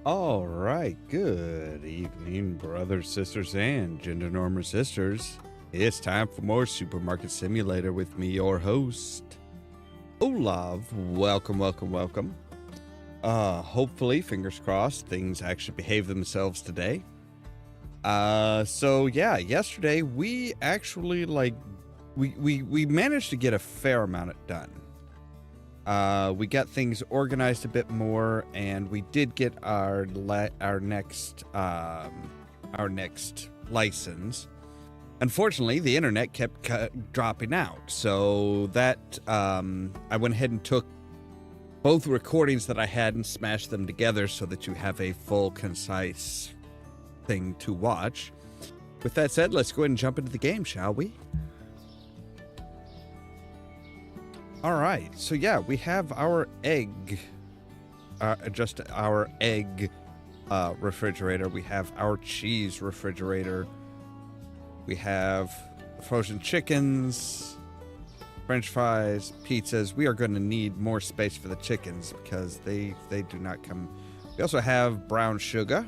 All right, good evening, brothers, sisters, and gender normal sisters. It's time for more Supermarket Simulator with me, your host, Ollamh. Welcome, welcome, welcome. Hopefully, fingers crossed, things actually behave themselves today. So yeah, yesterday we actually we managed to get a fair amount done. We got things organized a bit more, and we did get our next license. Unfortunately, the internet kept dropping out, so that I went ahead and took both recordings that I had and smashed them together so that you have a full, concise thing to watch. With that said, let's go ahead and jump into the game, shall we? All right, so yeah, we have our egg, just our egg refrigerator. We have our cheese refrigerator. We have frozen chickens, French fries, pizzas. We are going to need more space for the chickens because they do not come. We also have brown sugar.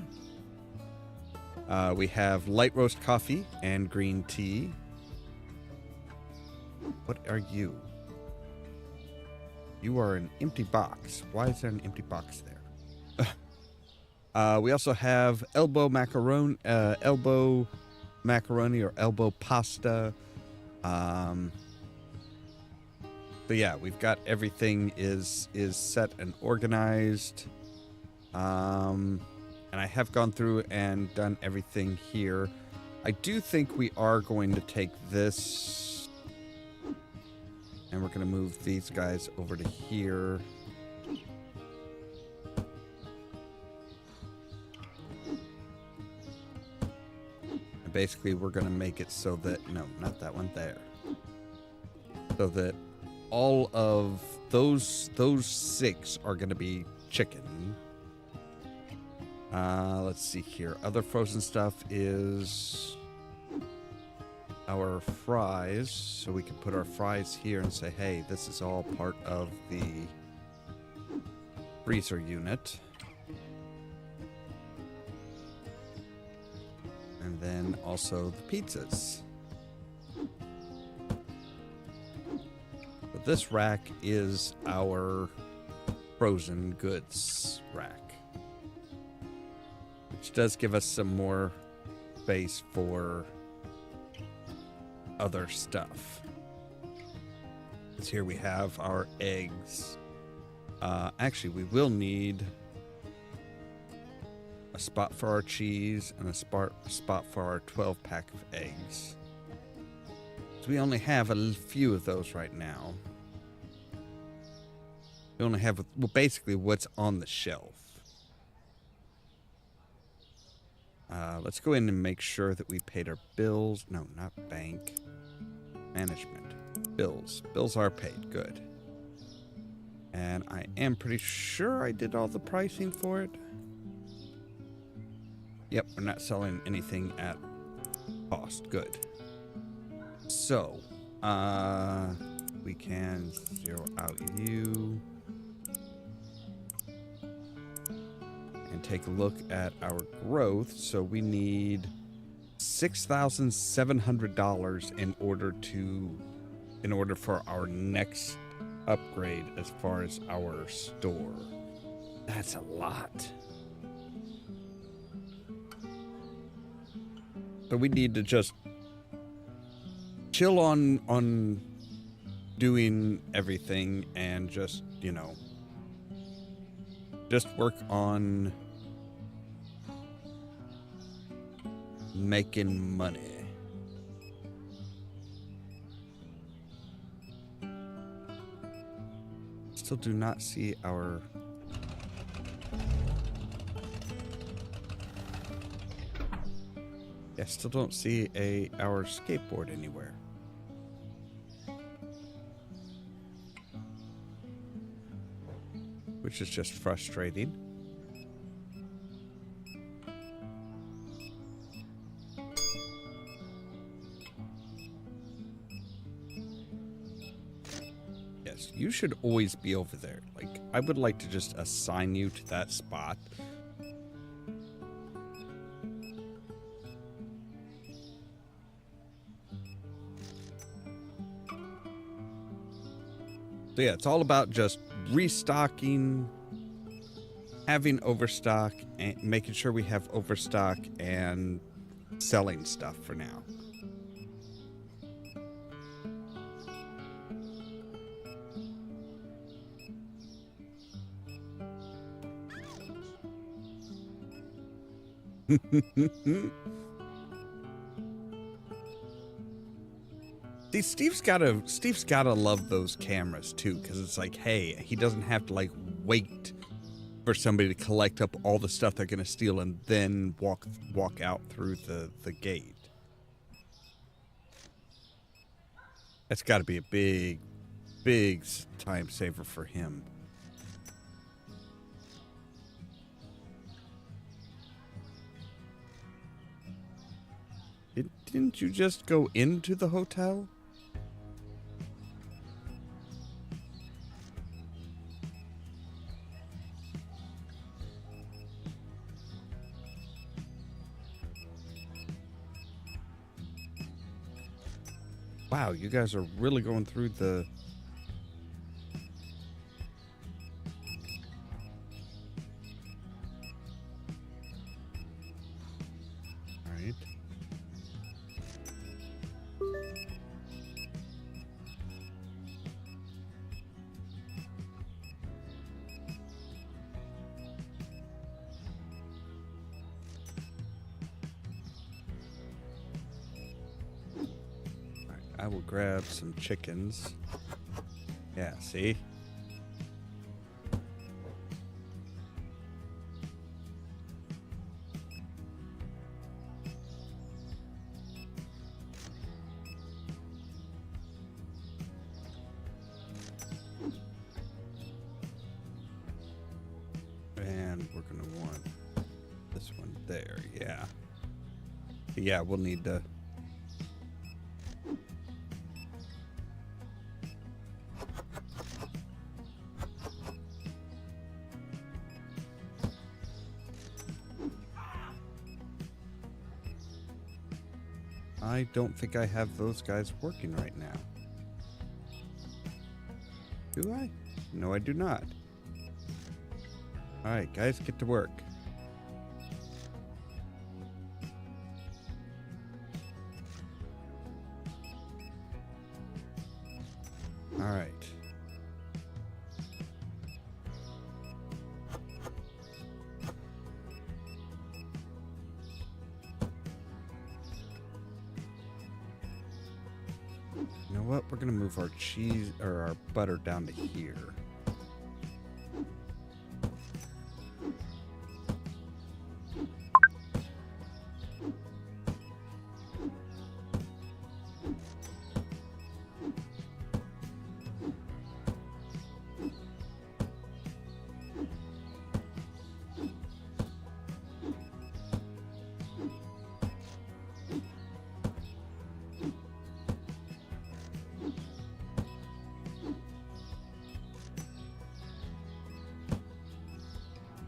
We have light roast coffee and green tea. What are you? You are an empty box. Why is there an empty box there? We also have elbow macaroni or elbow pasta. But yeah, we've got everything is set and organized. And I have gone through and done everything here. I do think we are going to take this, and we're going to move these guys over to here. And basically, we're going to make it so that, no, not that one there. So that all of those six are going to be chicken. Let's see here. Other frozen stuff is our fries, so we can put our fries here and say, hey, this is all part of the freezer unit. And then also the pizzas. But this rack is our frozen goods rack, which does give us some more space for other stuff. Because here we have our eggs. Actually, we will need a spot for our cheese and a spot for our 12-pack of eggs. So we only have a few of those right now. We only have, well, basically what's on the shelf. Let's go in and make sure that we paid our bills. No, not bank. Management. Bills. Bills are paid. Good. And I am pretty sure I did all the pricing for it. Yep, we're not selling anything at cost. Good. So, we can zero out you. And take a look at our growth. So we need $6,700 in order for our next upgrade as far as our store. That's a lot. So we need to just chill on doing everything and just, you know, just work on making money. Still do not see our... Yeah, still don't see our skateboard anywhere. Which is just frustrating. Yes, you should always be over there. Like, I would like to just assign you to that spot So yeah, it's all about just restocking, having overstock, and making sure we have overstock and selling stuff for now. See, Steve's gotta love those cameras too, because it's like, hey, he doesn't have to like wait for somebody to collect up all the stuff they're gonna steal and then walk out through the gate. That's got to be a big time saver for him. Didn't you just go into the hotel? Wow, you guys are really going through the... All right. I will grab some chickens. Yeah, see? And we're going to want this one there, yeah. Yeah, we'll need to... I don't think I have those guys working right now. Do I? No, I do not. All right, guys, get to work. All right. You know what? We're gonna move our cheese or our butter down to here.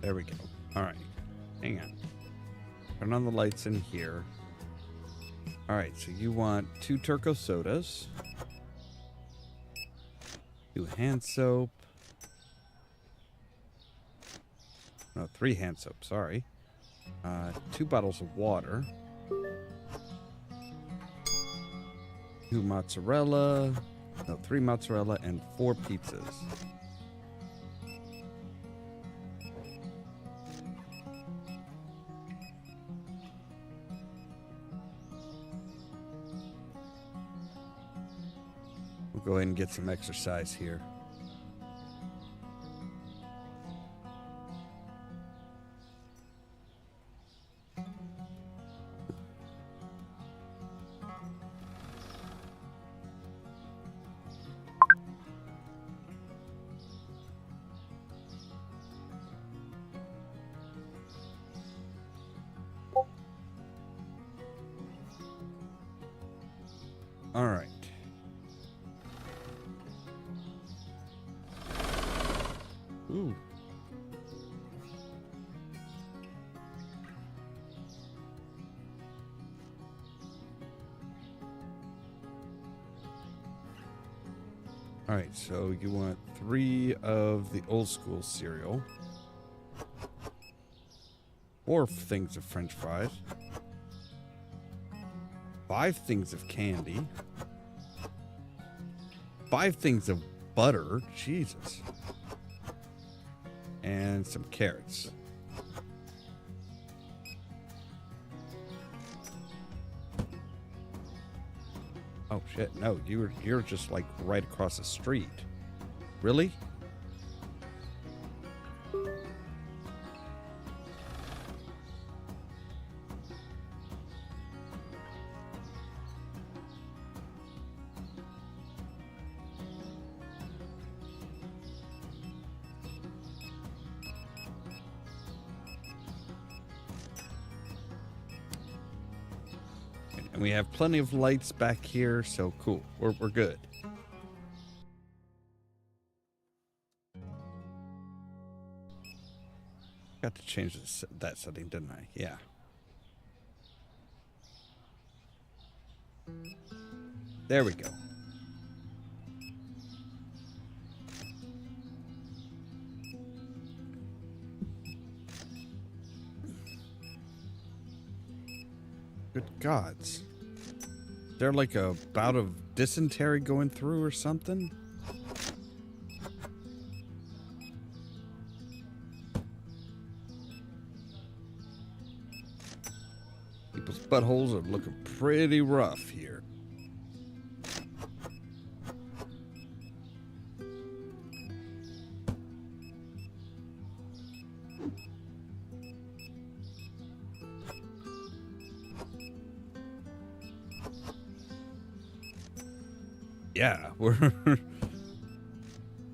There we go. All right. Hang on. Turn on the lights in here. All right. So you want 2 turco sodas, 2 hand soap. No, 3 hand soap. Sorry. 2 bottles of water. 2 mozzarella. No, 3 mozzarella and 4 pizzas. We'll go ahead and get some exercise here. All right. Ooh. All right, so you want 3 of the old school cereal. 4 things of French fries. 5 things of candy. 5 things of butter. Jesus. And some carrots. Oh shit, no, you're just like right across the street. Really? And we have plenty of lights back here, so cool. We're good. Got to change that setting, didn't I? Yeah. There we go. Good gods. Is there like a bout of dysentery going through or something? People's buttholes are looking pretty rough here. Yeah, we're...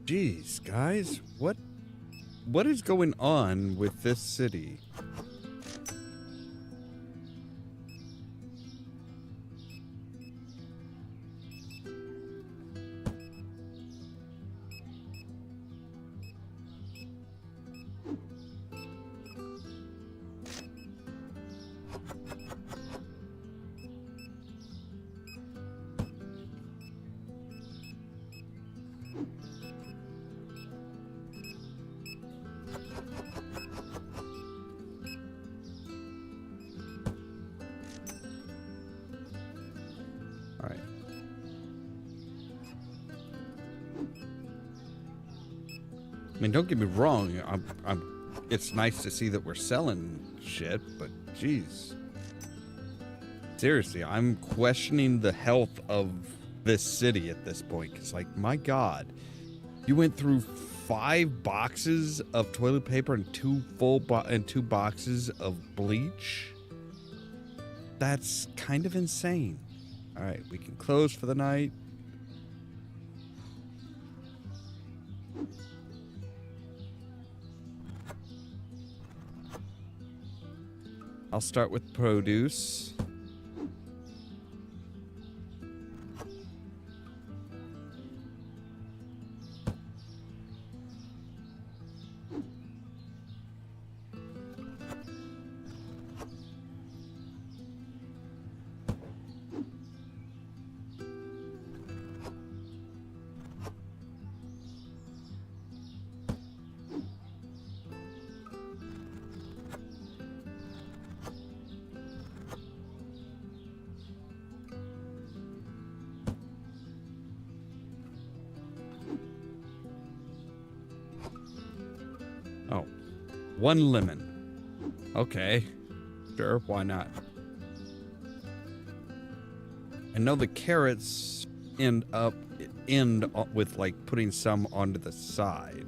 Jeez, guys, what is going on with this city? I mean, don't get me wrong. It's nice to see that we're selling shit, but geez. Seriously, I'm questioning the health of this city at this point. It's like, my God, you went through 5 boxes of toilet paper and 2 boxes of bleach. That's kind of insane. All right, we can close for the night. I'll start with produce. Oh, 1 lemon. Okay, sure, why not? I know the carrots end with like putting some onto the side.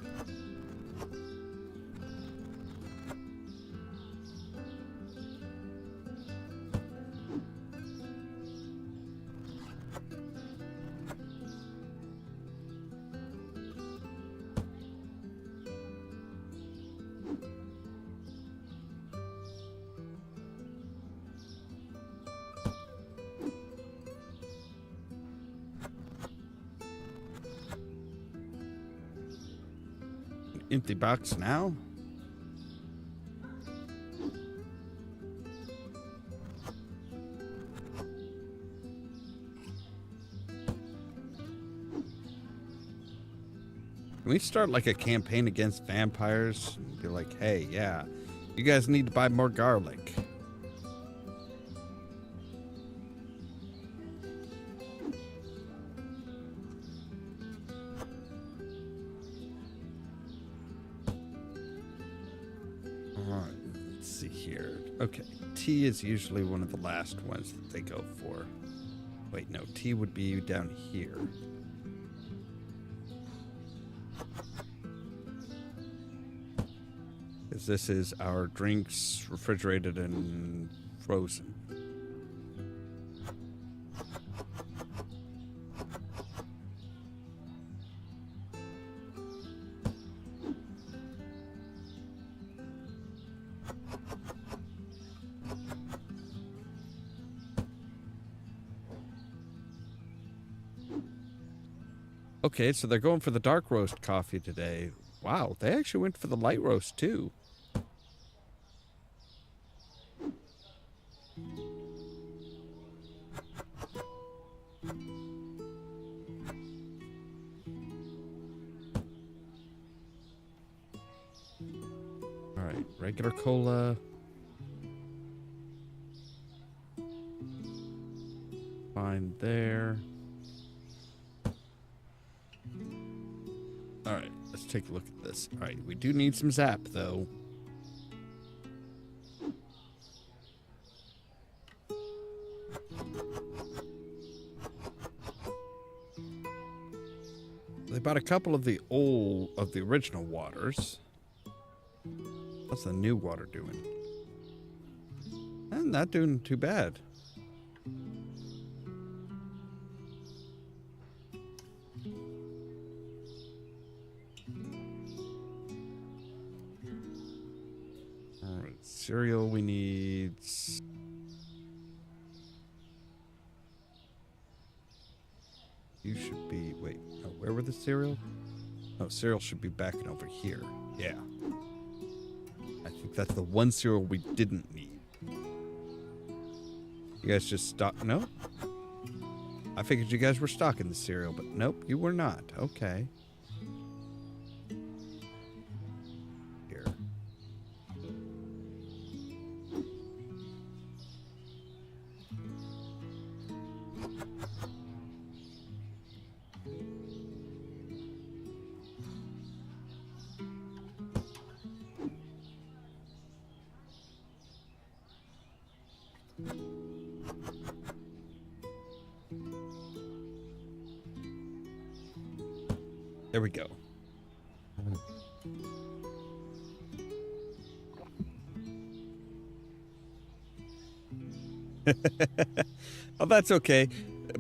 Empty box now? Can we start like a campaign against vampires? Be like, hey, yeah, you guys need to buy more garlic. Alright, let's see here. Okay, tea is usually one of the last ones that they go for. Wait, no, tea would be down here. Because this is our drinks, refrigerated and frozen. Okay, so they're going for the dark roast coffee today. Wow, they actually went for the light roast too. Alright, regular cola. Fine there. Alright, let's take a look at this. Alright, we do need some Zap, though. They bought a couple of the original waters. What's the new water doing? And not doing too bad. Cereal we need. You should be. Wait, no, where were the cereal? Oh, cereal should be back and over here. Yeah. I think that's the one cereal we didn't need. You guys just stock. No? I figured you guys were stocking the cereal, but nope, you were not. Okay. There we go. Oh, that's okay.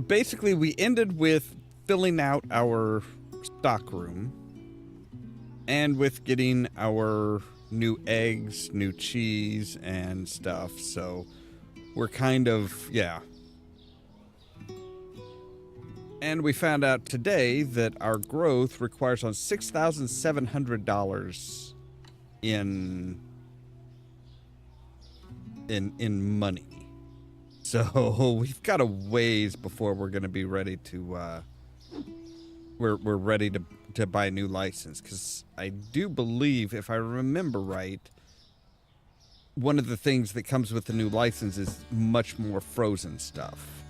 Basically, we ended with filling out our stock room and with getting our new eggs, new cheese, and stuff. So we're kind of, yeah. And we found out today that our growth requires on $6,700 in money. So we've got a ways before we're going to be ready to we're ready to buy a new license, because I do believe, if I remember right, one of the things that comes with the new license is much more frozen stuff.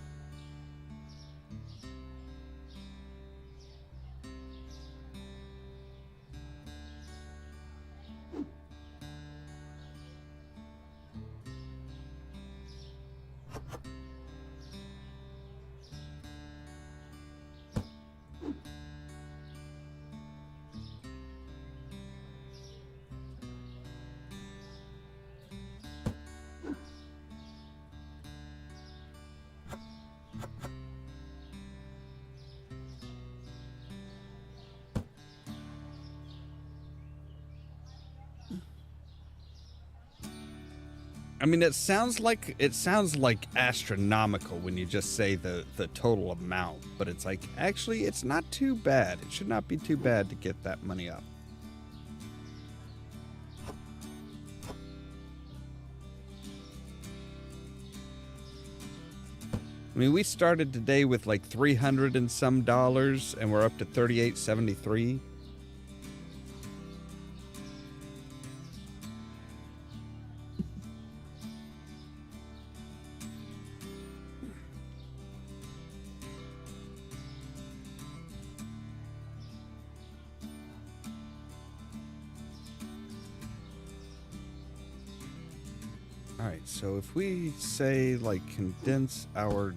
I mean, it sounds like astronomical when you just say the total amount, but it's like, actually, it's not too bad. It should not be too bad to get that money up. I mean, we started today with like $300 and some, and we're up to $38.73. All right, so if we say, like, condense our...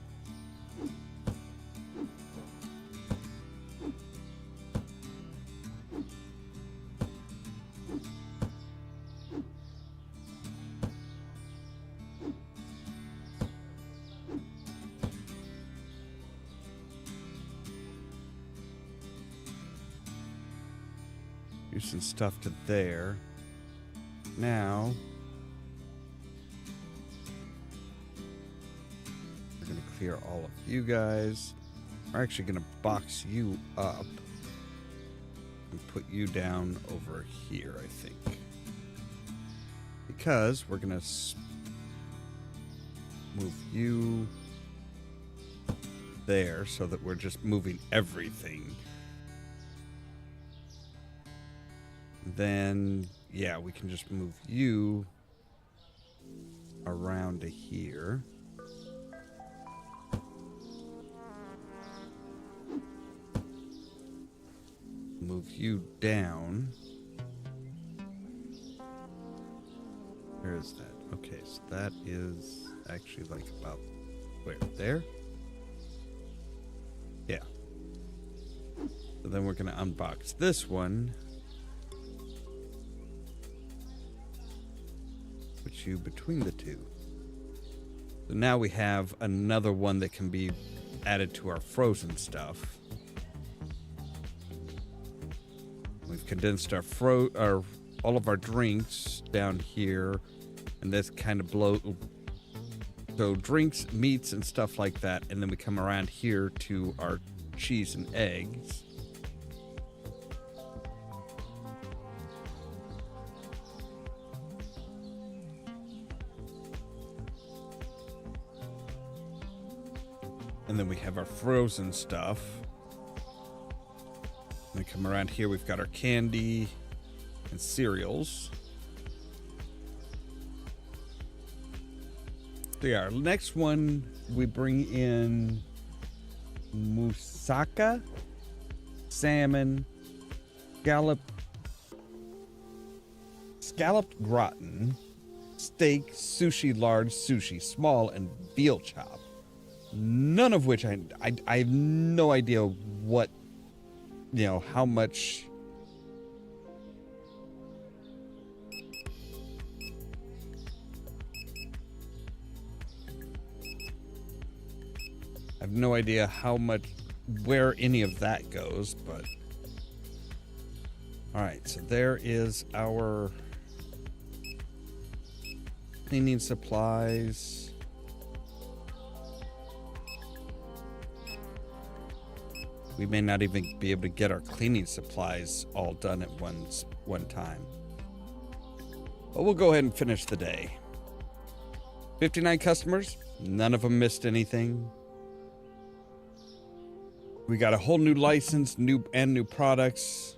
do some stuff to there. Now... clear all of you guys. We're actually going to box you up and put you down over here, I think. Because we're going to move you there so that we're just moving everything. Then, yeah, we can just move you around to here. Move you down. Where is that? Okay, so that is actually like about where? There? Yeah. So then we're going to unbox this one. Put you between the two. So now we have another one that can be added to our frozen stuff. We've condensed our all of our drinks down here, and this kind of so drinks, meats, and stuff like that, and then we come around here to our cheese and eggs. And then we have our frozen stuff. And then come around here, we've got our candy and cereals. So yeah, our next one, we bring in moussaka, salmon, scalloped gratin, steak, sushi, large, sushi, small, and veal chop. None of which I have no idea what, you know, how much. I have no idea how much, where any of that goes, but. All right, so there is our cleaning supplies. We may not even be able to get our cleaning supplies all done at one time. But we'll go ahead and finish the day. 59 customers. None of them missed anything. We got a whole new license, new products.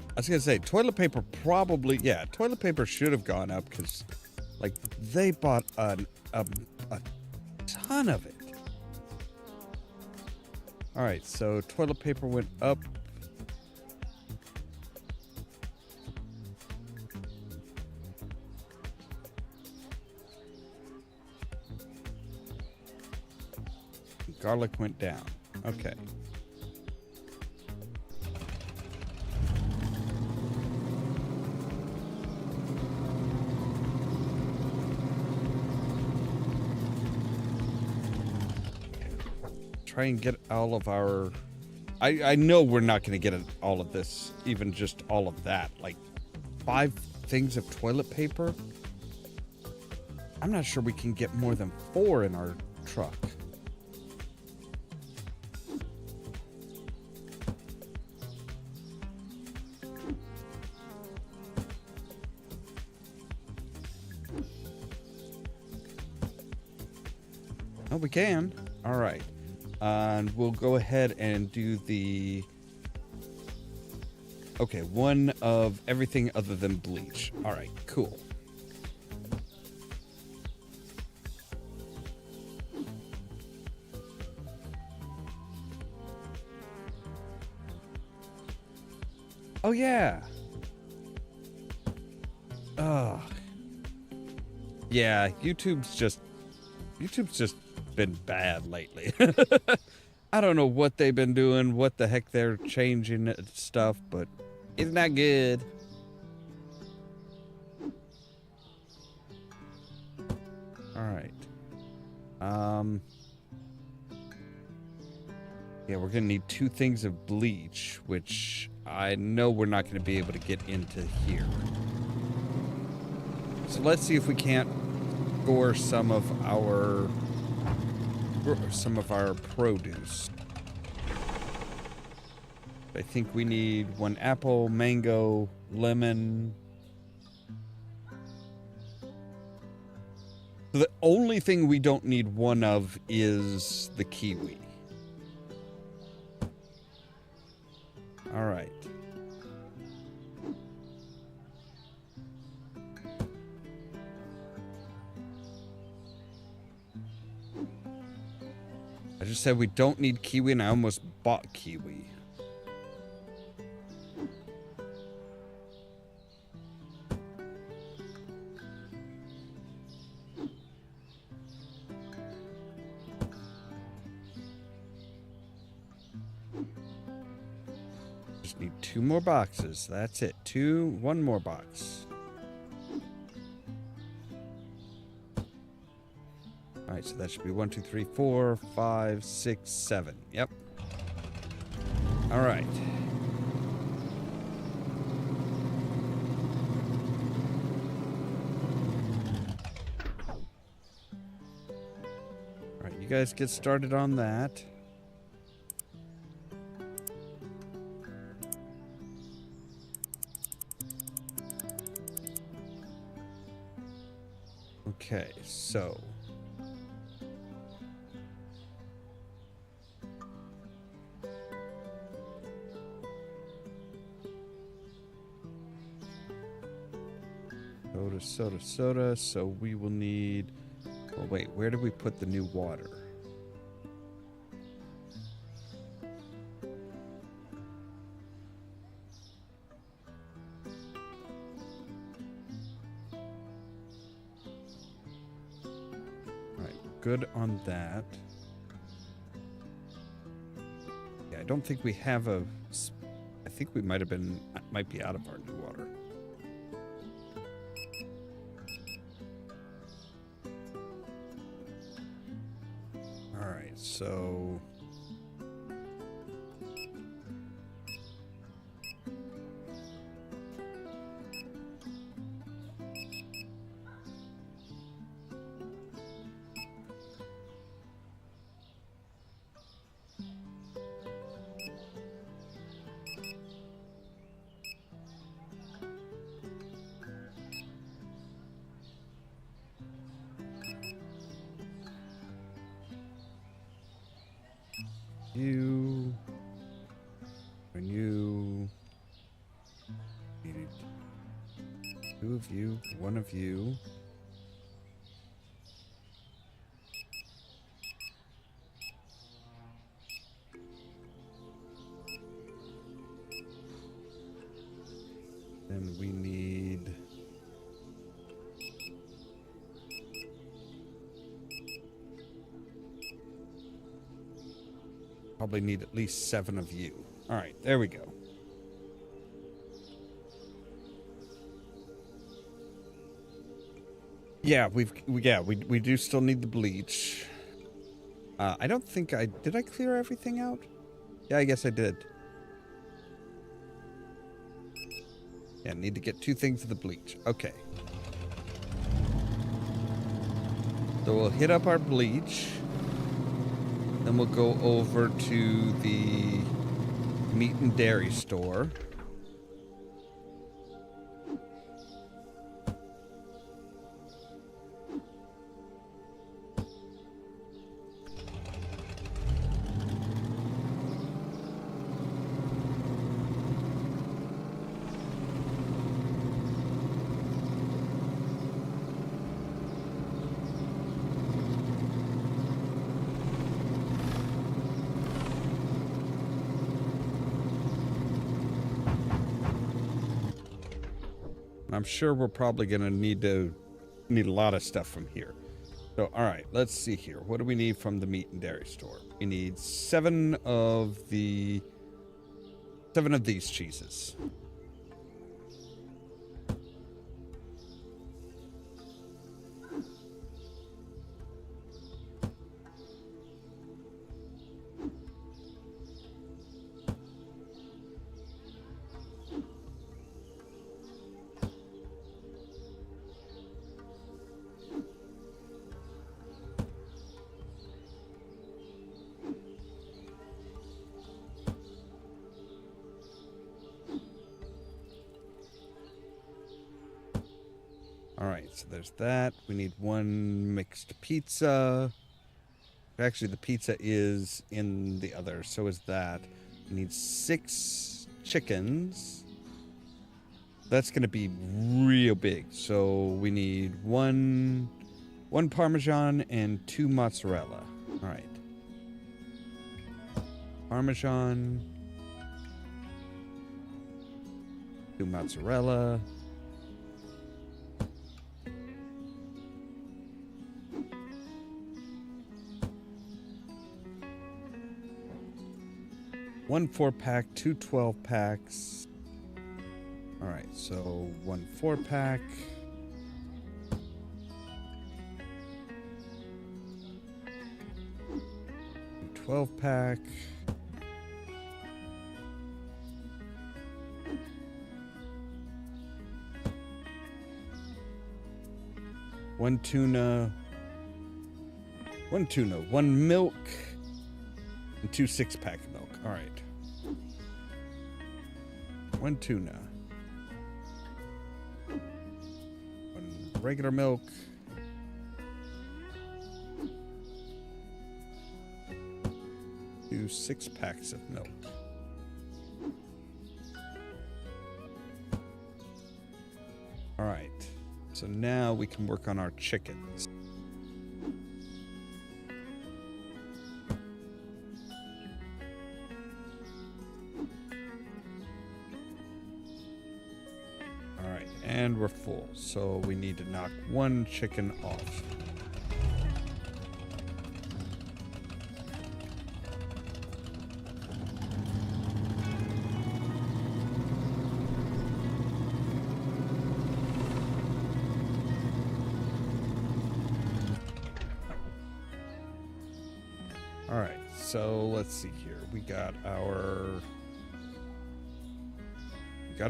I was going to say, toilet paper probably, yeah, toilet paper should have gone up because, like, they bought a ton of it. All right, so toilet paper went up. Garlic went down. Okay. Try and get all of our... I know we're not going to get all of this, even just all of that. Like 5 things of toilet paper? I'm not sure we can get more than 4 in our truck. Oh, we can. All right. And we'll go ahead and do the... Okay, one of everything other than bleach. All right, cool. Oh, yeah. Oh. Yeah, YouTube's just been bad lately. I don't know what they've been doing, what the heck they're changing stuff, but it's not good. All right. Yeah, we're gonna need 2 things of bleach, which I know we're not gonna be able to get into here. So let's see if we can't score some of our produce. I think we need 1 apple, mango, lemon. So the only thing we don't need 1 of is the kiwi. All right. I just said we don't need kiwi, and I almost bought kiwi. Just need 2 more boxes. That's it. 1 more box. All right, so that should be 1, 2, 3, 4, 5, 6, 7. Yep. All right. All right, you guys get started on that. Okay, so soda. So we will need... Oh, wait, where did we put the new water? All right, good on that. Yeah, I don't think we have a... I think we might be out of our new water. So you needed 2 of you, 1 of you. Then we need... Probably need at least 7 of you. All right, there we go. Yeah, we do still need the bleach. I don't think did I clear everything out? Yeah, I guess I did. Yeah, need to get 2 things of the bleach. Okay. So we'll hit up our bleach. Then we'll go over to the meat and dairy store. I'm sure we're probably gonna need a lot of stuff from here. So, all right, let's see here. What do we need from the meat and dairy store? We need 7 of these cheeses. All right, so there's that. We need 1 mixed pizza. Actually, the pizza is in the other, so is that. We need 6 chickens. That's going to be real big. So we need one Parmesan and 2 mozzarella. All right. Parmesan. 2 mozzarella. One 4-pack, 2 12-packs. All right, so 1 4-pack. 12-pack. One tuna, 1 milk, and 2 6-pack of milk. All right. 1 tuna. 1 regular milk. 2 6-packs of milk. All right. So now we can work on our chickens. All right, and we're full. So we need to knock 1 chicken off. All right, so let's see here. We got our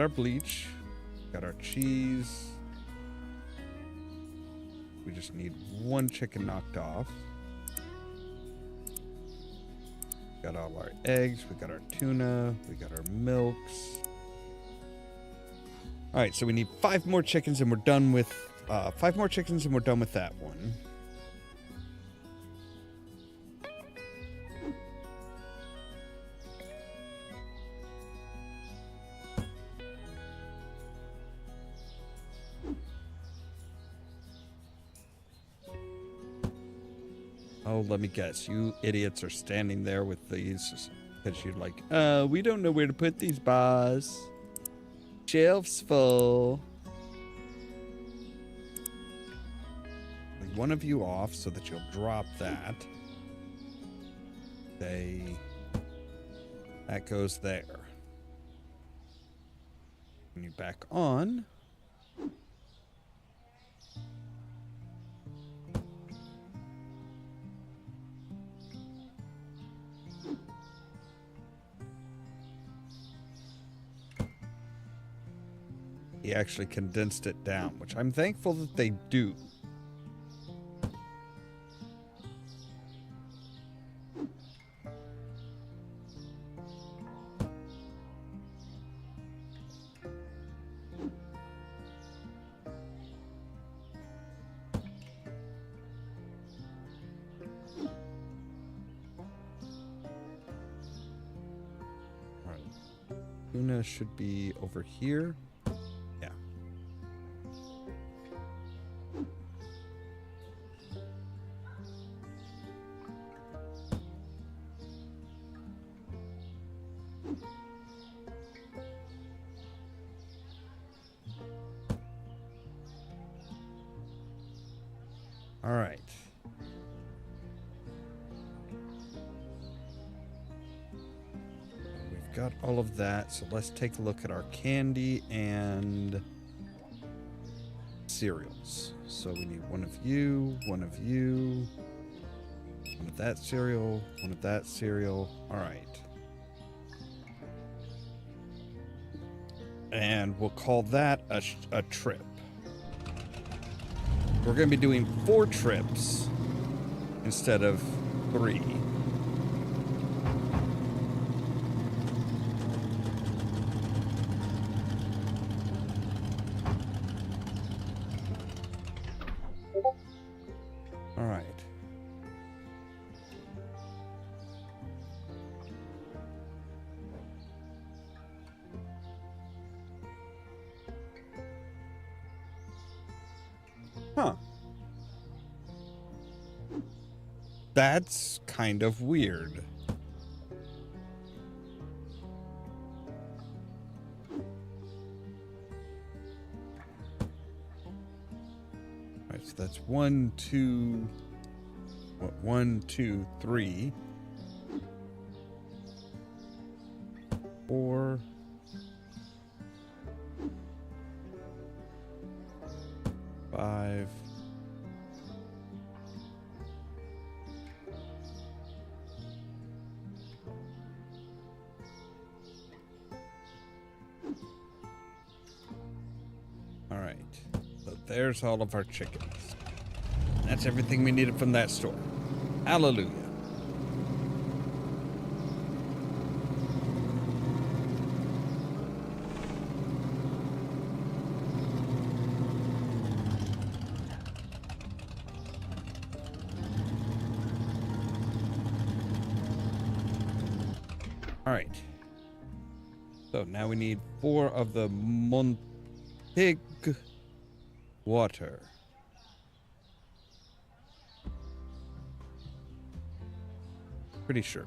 bleach, got our cheese. We just need 1 chicken knocked off. Got all our eggs, we got our tuna, we got our milks. All right, so we need 5 more chickens and we're done with 5 more chickens and we're done with that one. Oh, let me guess. You idiots are standing there with these because you're like, we don't know where to put these, boss. Shelves full. Leave one of you off so that you'll drop that. That goes there. When you back on. He actually condensed it down, which I'm thankful that they do. All right. Tuna should be over here. All right. We've got all of that, so let's take a look at our candy and cereals. So we need one of you, one of you, one of that cereal, one of that cereal. All right. And we'll call that a trip. We're going to be doing 4 trips instead of 3. All right. Huh. That's kind of weird. All right, so that's 1, 2, 1, 2, 3, 4, 5. All right, so there's all of our chickens. That's everything we needed from that store. Hallelujah. All right. So now we need 4 of the Montig water. Pretty sure.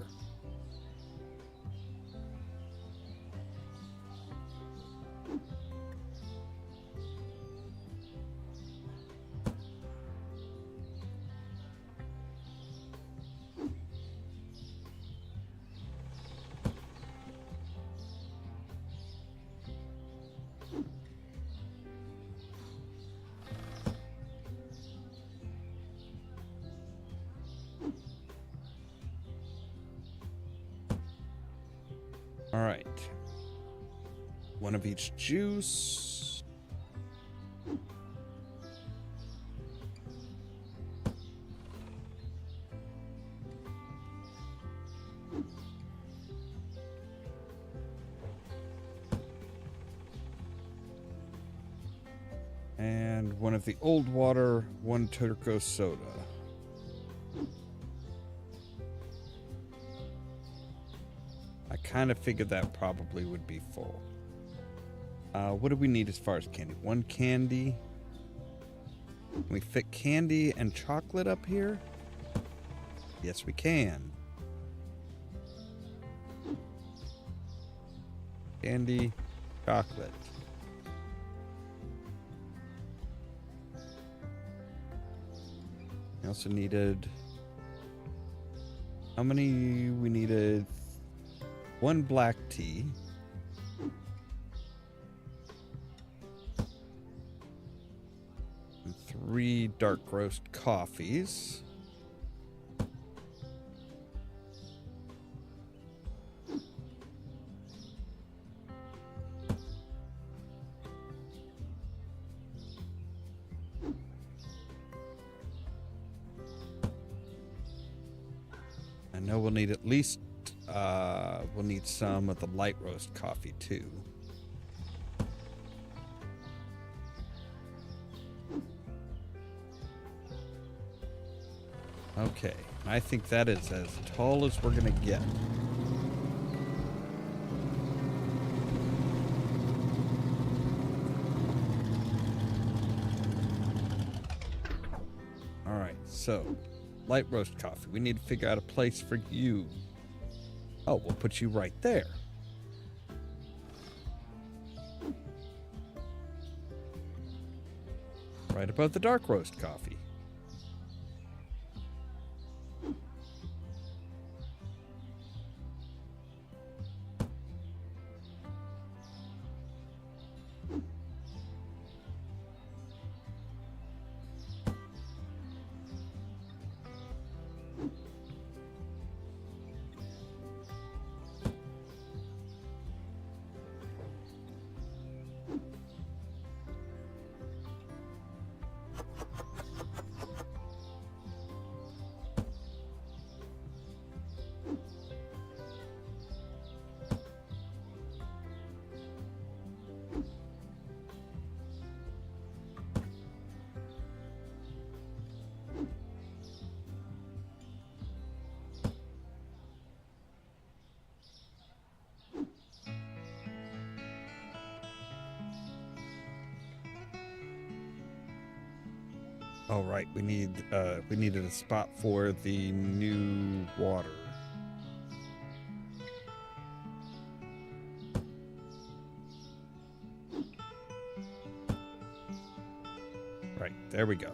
All right. 1 of each juice. And 1 of the old water, 1 turco soda. I kind of figured that probably would be full. What do we need as far as candy? 1 candy. Can we fit candy and chocolate up here? Yes, we can. Candy, chocolate. We also needed... How many? We needed 1 black tea. And 3 dark roast coffees. I know we'll need at least we'll need some of the light roast coffee too. Okay, I think that is as tall as we're gonna get. All right, so light roast coffee. We need to figure out a place for you. Oh, we'll put you right there. Right above the dark roast coffee. Oh right, we needed a spot for the new water. Right, there we go.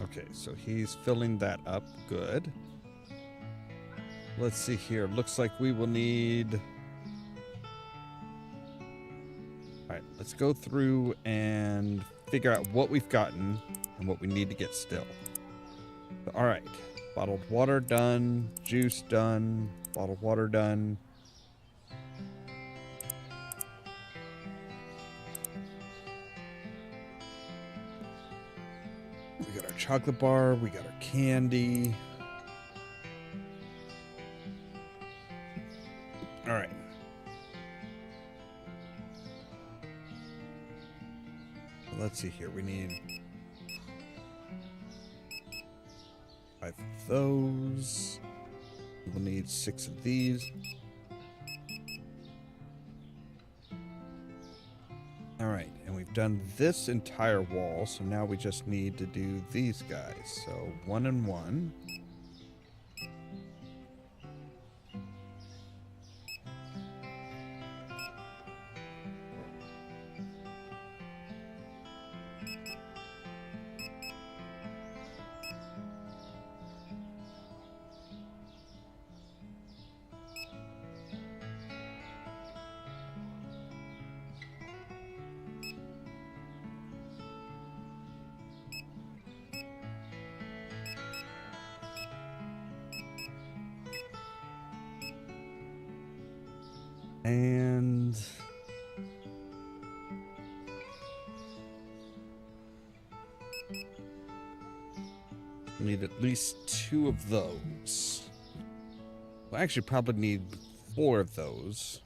Okay, so he's filling that up. Good. Let's see here. Looks like we will need... Alright, let's go through and figure out what we've gotten and what we need to get still. Alright, bottled water done, juice done, bottled water done. We got our chocolate bar, we got our candy. Alright. Let's see here, we need 5 of those. We'll need 6 of these. Alright, and we've done this entire wall, so now we just need to do these guys. So 1 and 1. And we need at least 2 of those. We'll actually probably need 4 of those.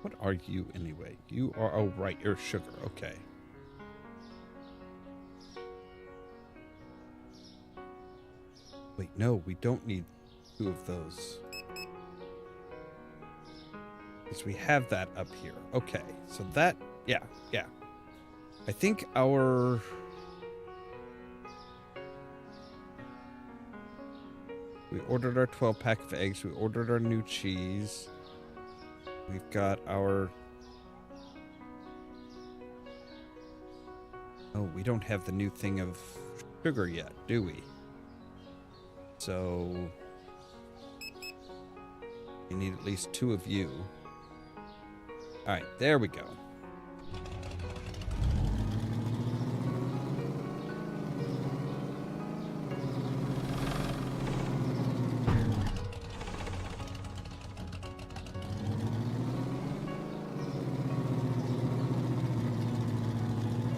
What are you anyway? You are, oh right, you're sugar, okay. Wait, no, we don't need 2 of those. Because we have that up here. Okay, so that, yeah. I think our... We ordered our 12-pack of eggs. We ordered our new cheese. We've got our... Oh, we don't have the new thing of sugar yet, do we? So we need at least 2 of you. All right, there we go.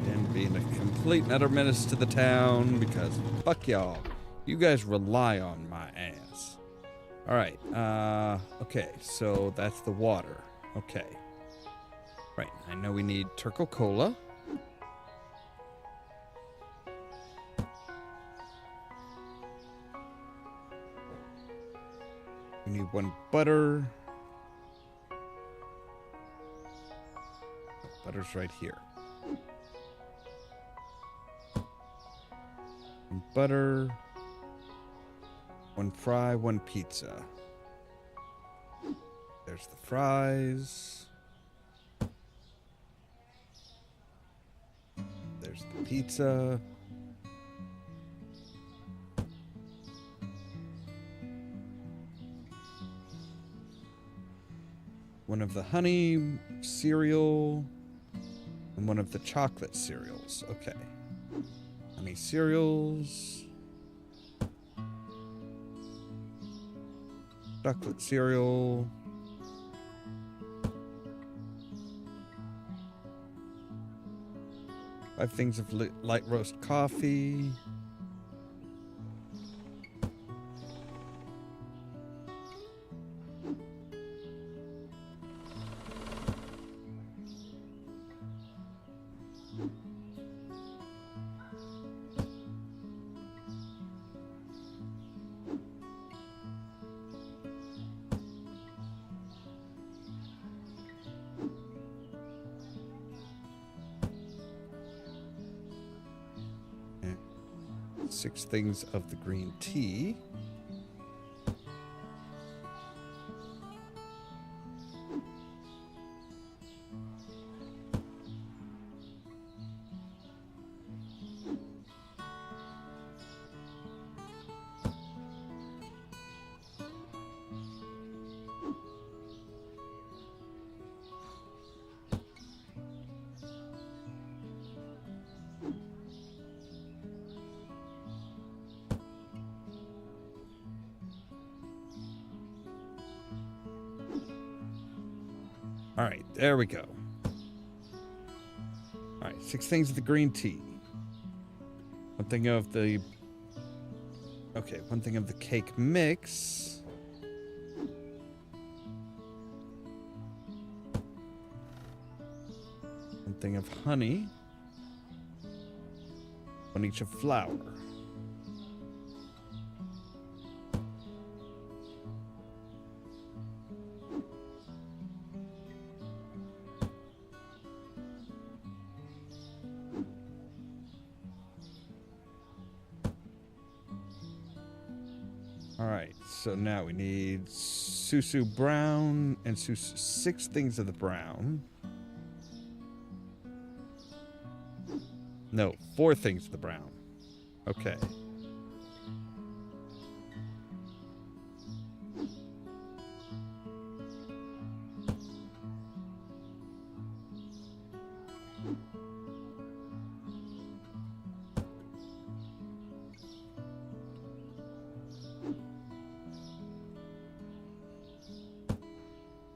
And being a complete and utter menace to the town because fuck y'all. You guys rely on my ass. All right. Okay, so that's the water. Okay. Right. I know we need Turco Cola. We need 1 butter. Butter's right here. 1 butter. 1 fry, 1 pizza. There's the fries. There's the pizza. One of the honey cereal and 1 of the chocolate cereals. Okay. Honey cereals. Chocolate cereal. Five things of light roast coffee. 6 things of the green tea. All right, there we go. All right, 6 things of the green tea. One thing of the... Okay, one thing of the cake mix. One thing of honey. One each of flour. Alright, so now we need Susu brown and 6 things of the brown. No, 4 things of the brown. Okay.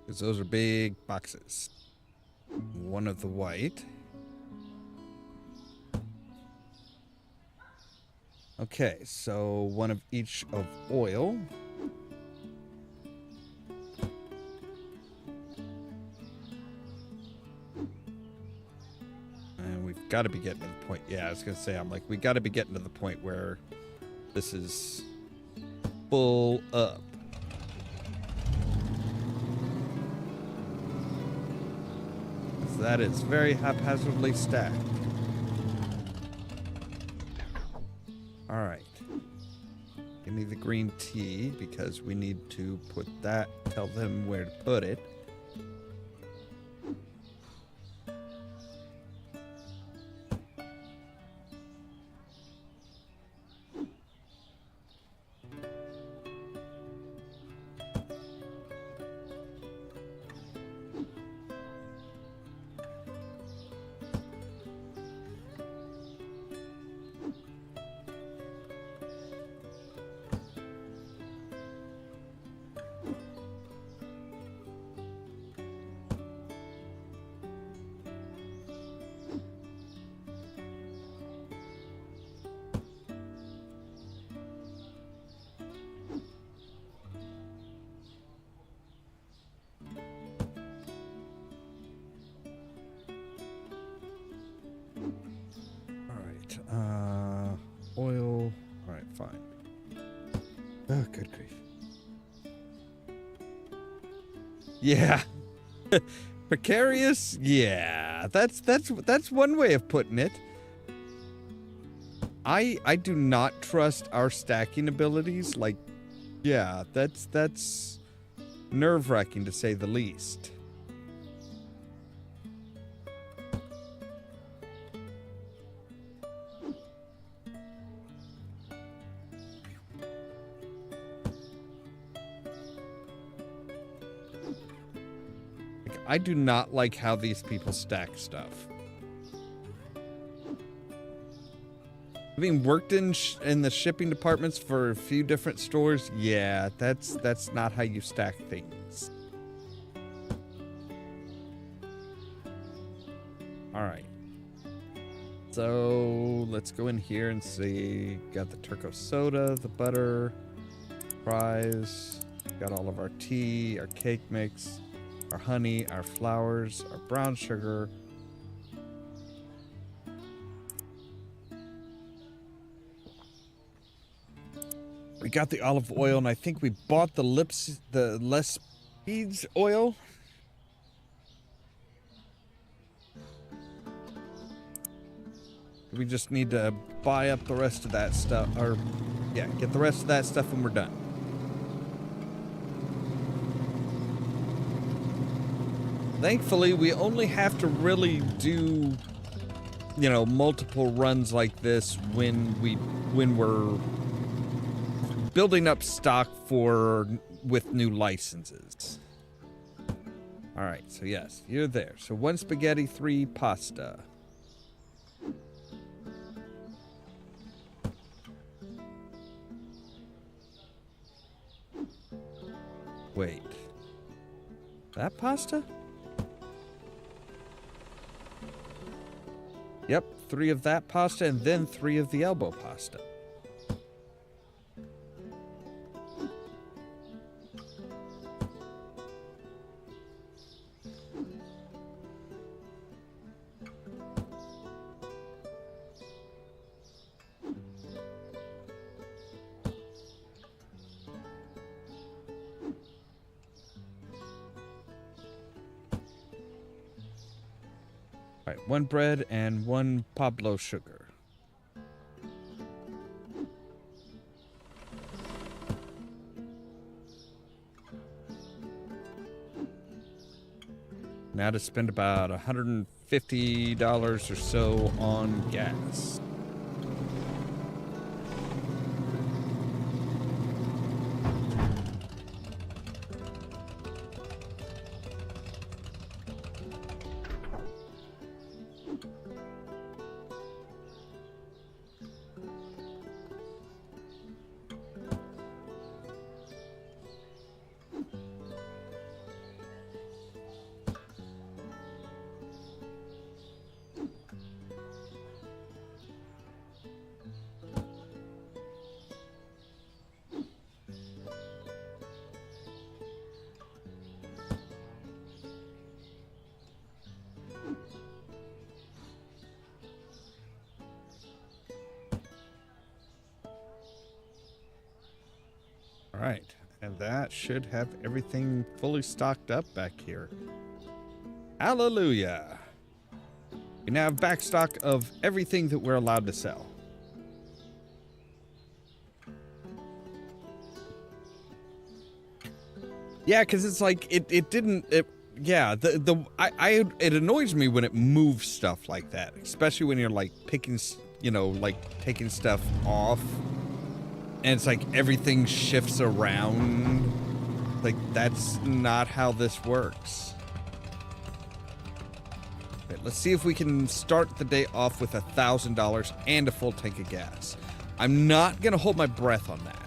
Because those are big boxes. 1 of the white. Okay, so 1 of each of oil. And we've got to be getting to the point. Yeah, I was going to say, I'm like, we got to be getting to the point where this is full up. That is very haphazardly stacked. All right. Give me the green tea because we need to put that, tell them where to put it. Oil. All right, fine. Oh, good grief. Yeah. Precarious? Yeah. That's one way of putting it. I do not trust our stacking abilities. Like, yeah, that's nerve-wracking to say the least. I do not like how these people stack stuff. Having worked in the shipping departments for a few different stores, yeah, that's not how you stack things. All right. So let's go in here and see. Got the turco soda, the butter, fries. Got all of our tea, our cake mix, our honey, our flowers, our brown sugar. We got the olive oil, and I think we bought the less beads oil. We just need to buy up the rest of that stuff, or yeah, get the rest of that stuff when we're done. Thankfully, we only have to really do, you know, multiple runs like this when we're building up stock with new licenses. All right, so yes, you're there. So 1 spaghetti, 3 pasta. Wait. That pasta? Yep, 3 of that pasta and then 3 of the elbow pasta. All right, 1 bread and 1 Pablo sugar. Now to spend about $150 or so on gas. All right, and that should have everything fully stocked up back here. Hallelujah. We now have back stock of everything that we're allowed to sell. Yeah, because it's like it annoys me when it moves stuff like that, especially when you're like picking, you know, like taking stuff off. And it's like everything shifts around. Like, that's not how this works. Okay, let's see if we can start the day off with $1,000 and a full tank of gas. I'm not going to hold my breath on that.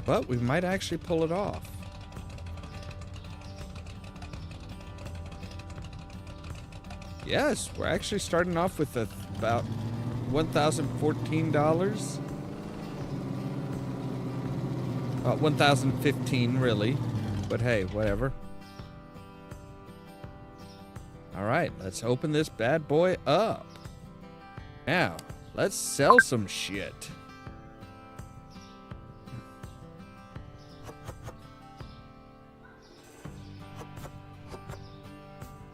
But we might actually pull it off. Yes, we're actually starting off with about $1,014. About $1,015 really, but hey, whatever. All right, let's open this bad boy up. Now, let's sell some shit.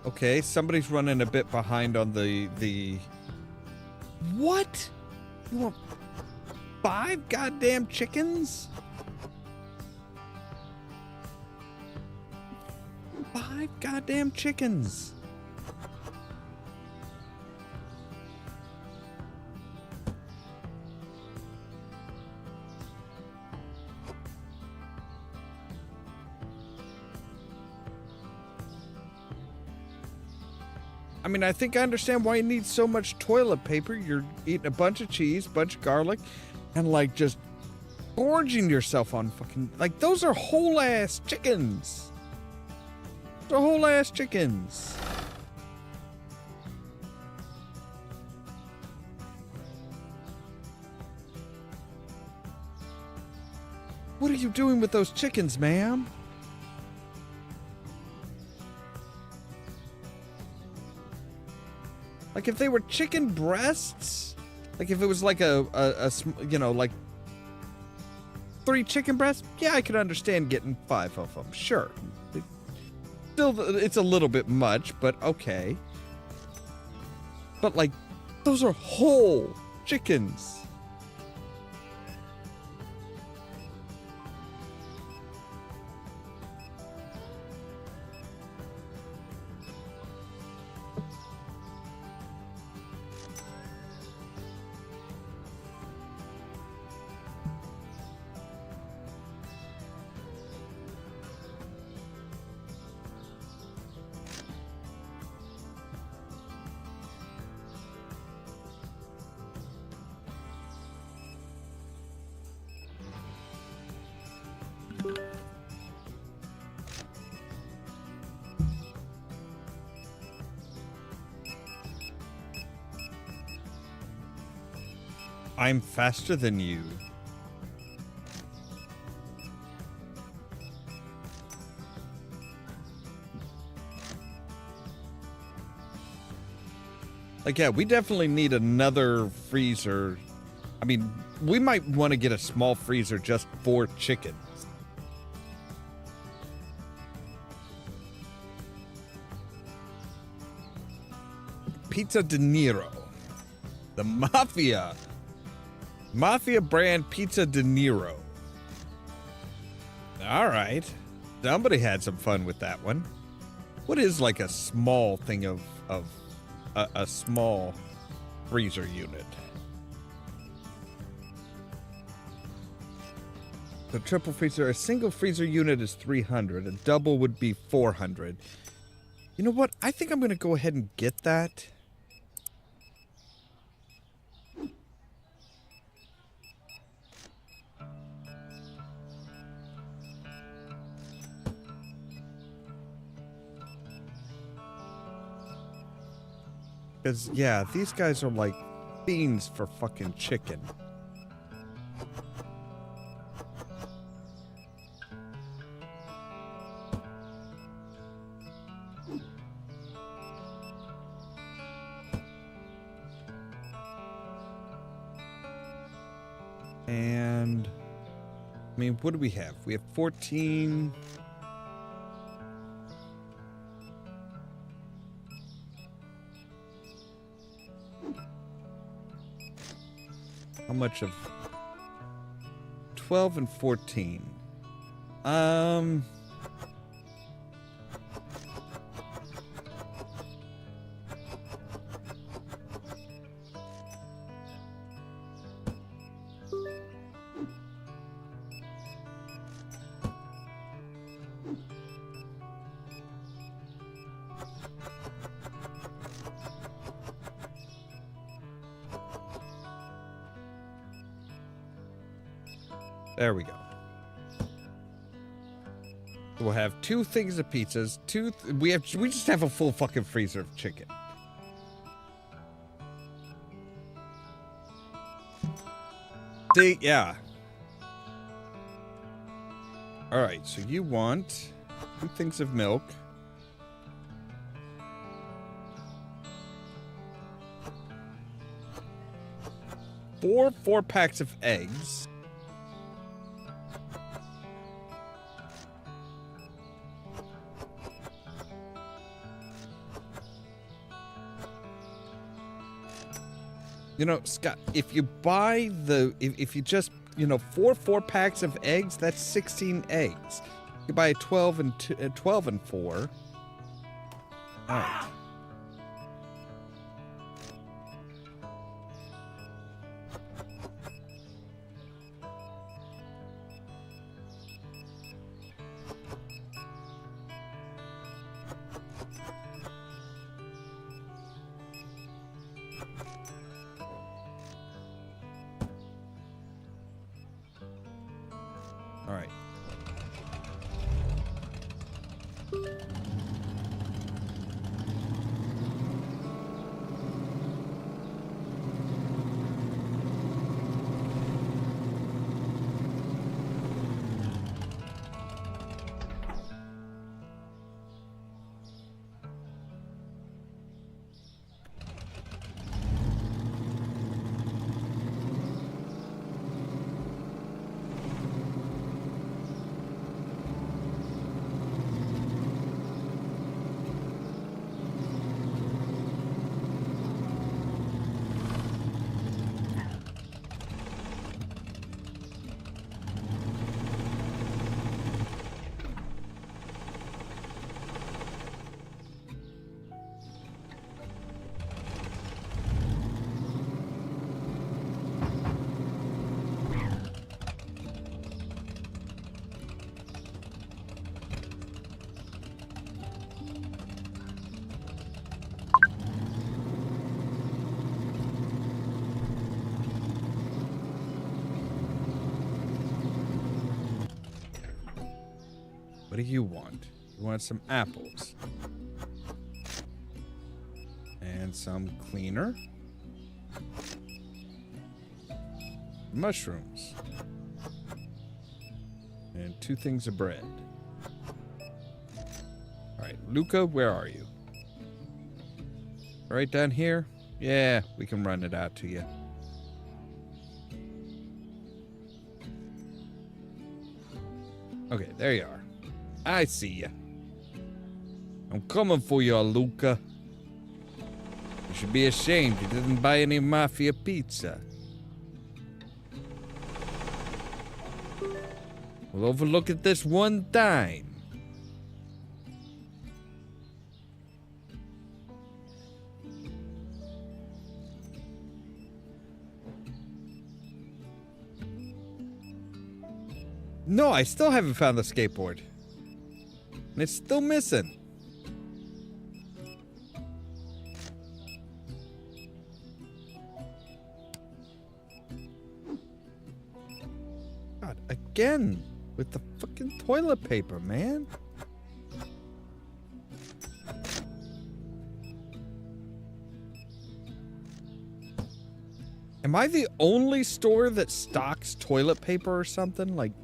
Okay, somebody's running a bit behind on the... What? You want 5 goddamn chickens? 5 goddamn chickens. I mean, I think I understand why you need so much toilet paper. You're eating a bunch of cheese, bunch of garlic, and like just gorging yourself on fucking, like, those are whole ass chickens. Those are whole ass chickens. What are you doing with those chickens, ma'am? Like, if they were chicken breasts, like if it was like a you know, like 3 chicken breasts? Yeah, I could understand getting 5 of them. Sure. Still, it's a little bit much, but okay. But, like, those are whole chickens. I'm faster than you. Like, yeah, we definitely need another freezer. I mean, we might want to get a small freezer just for chickens. Pizza De Niro. The Mafia. Mafia brand Pizza De Niro. All right. Somebody had some fun with that one. What is like a small thing of a small freezer unit? The triple freezer, a single freezer unit is 300. A double would be 400. You know what? I think I'm going to go ahead and get that. Because, yeah, these guys are like fiends for fucking chicken. And, I mean, what do we have? We have 14... How much of 12 and 14? There we go. We'll have 2 things of pizzas. We just have a full fucking freezer of chicken. See, yeah. All right, so you want 2 things of milk. Four packs of eggs. You know, Scott, if you buy if you just, you know, 4 packs of eggs, that's 16 eggs. You buy 12 and 4. All right. All right. do you want? You want some apples. And some cleaner. Mushrooms. And 2 things of bread. Alright, Luca, where are you? Right down here? Yeah, we can run it out to you. Okay, there you are. I see you. I'm coming for you, Luca. You should be ashamed you didn't buy any mafia pizza. We'll overlook it this one time. No, I still haven't found the skateboard. And it's still missing. God, again. With the fucking toilet paper, man. Am I the only store that stocks toilet paper or something? Like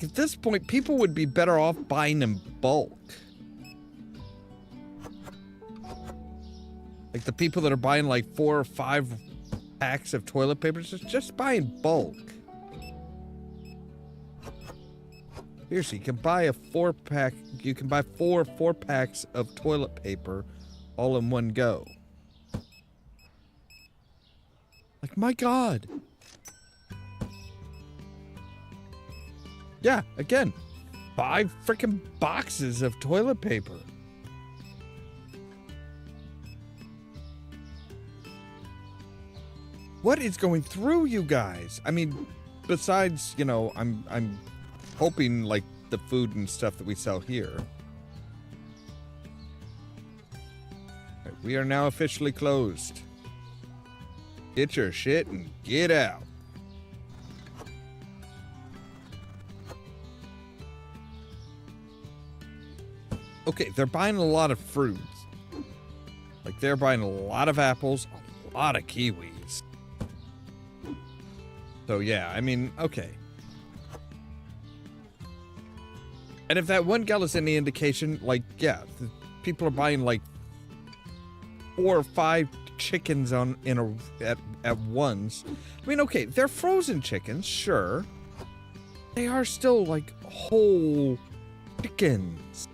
at this point, people would be better off buying in bulk. Like the people that are buying like 4 or 5 packs of toilet paper, just buy in bulk. Seriously, you can buy a 4-pack. You can buy 4 4-packs of toilet paper all in one go. Like, my God. Yeah, again, 5 freaking boxes of toilet paper. What is going through you guys? I mean, besides, you know, I'm hoping like the food and stuff that we sell here. Right, we are now officially closed. Get your shit and get out. Okay, they're buying a lot of fruits. Like, they're buying a lot of apples, a lot of kiwis. So, yeah, I mean, okay. And if that one gal is any indication, like, yeah, people are buying, like, 4 or 5 chickens at once. I mean, okay, they're frozen chickens, sure. They are still, like, whole chickens.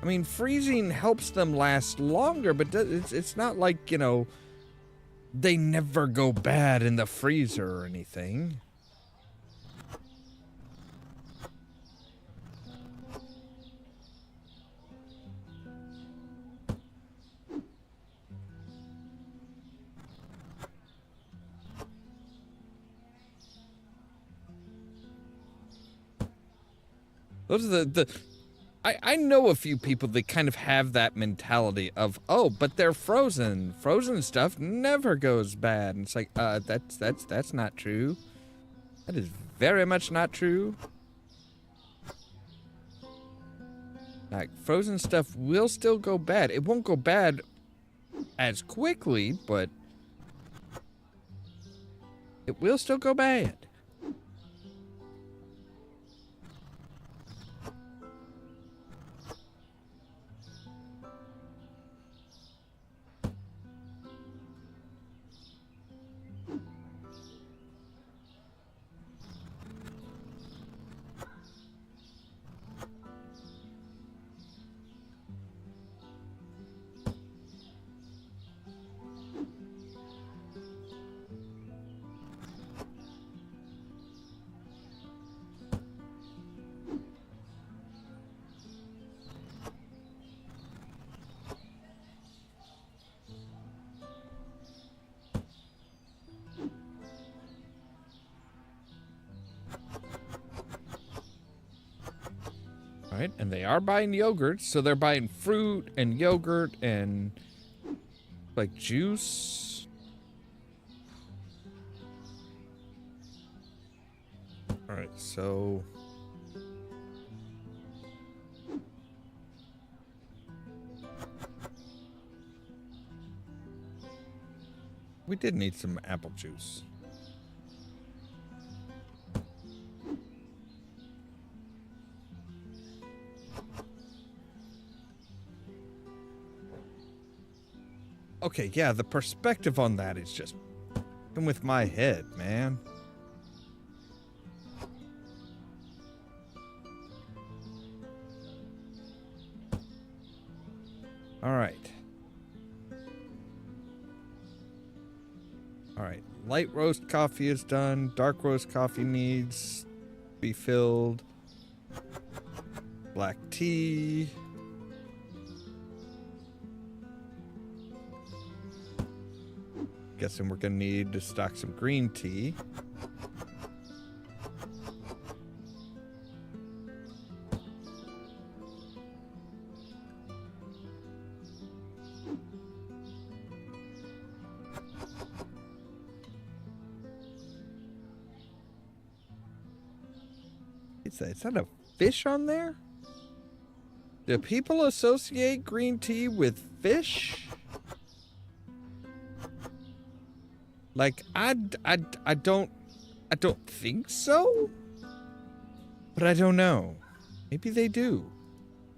I mean, freezing helps them last longer, but it's not like, you know, they never go bad in the freezer or anything. Those are the I know a few people that kind of have that mentality of, oh, but they're frozen. Frozen stuff never goes bad. And it's like, that's not true. That is very much not true. Like, frozen stuff will still go bad. It won't go bad as quickly, but it will still go bad. Right, and they are buying yogurt, so they're buying fruit and yogurt and like juice. All right, so we did need some apple juice. Okay, yeah, the perspective on that is just with my head, man. All right. All right. Light roast coffee is done. Dark roast coffee needs to be filled. Black tea. Guessing we're gonna need to stock some green tea. Is that a fish on there? Do people associate green tea with fish? Like, I don't think so. But I don't know. Maybe they do.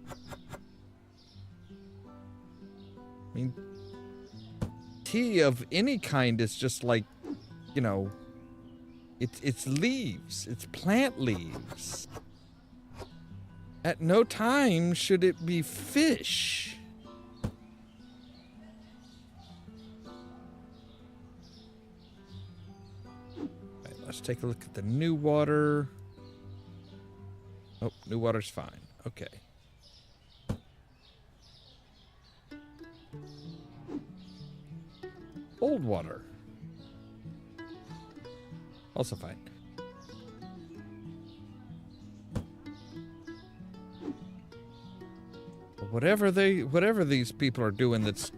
I mean, tea of any kind is just like, you know, it's leaves. It's plant leaves. At no time should it be fish. Right, let's take a look at the new water. Oh, new water's fine. Okay. Old water. Also fine. Whatever these people are doing that's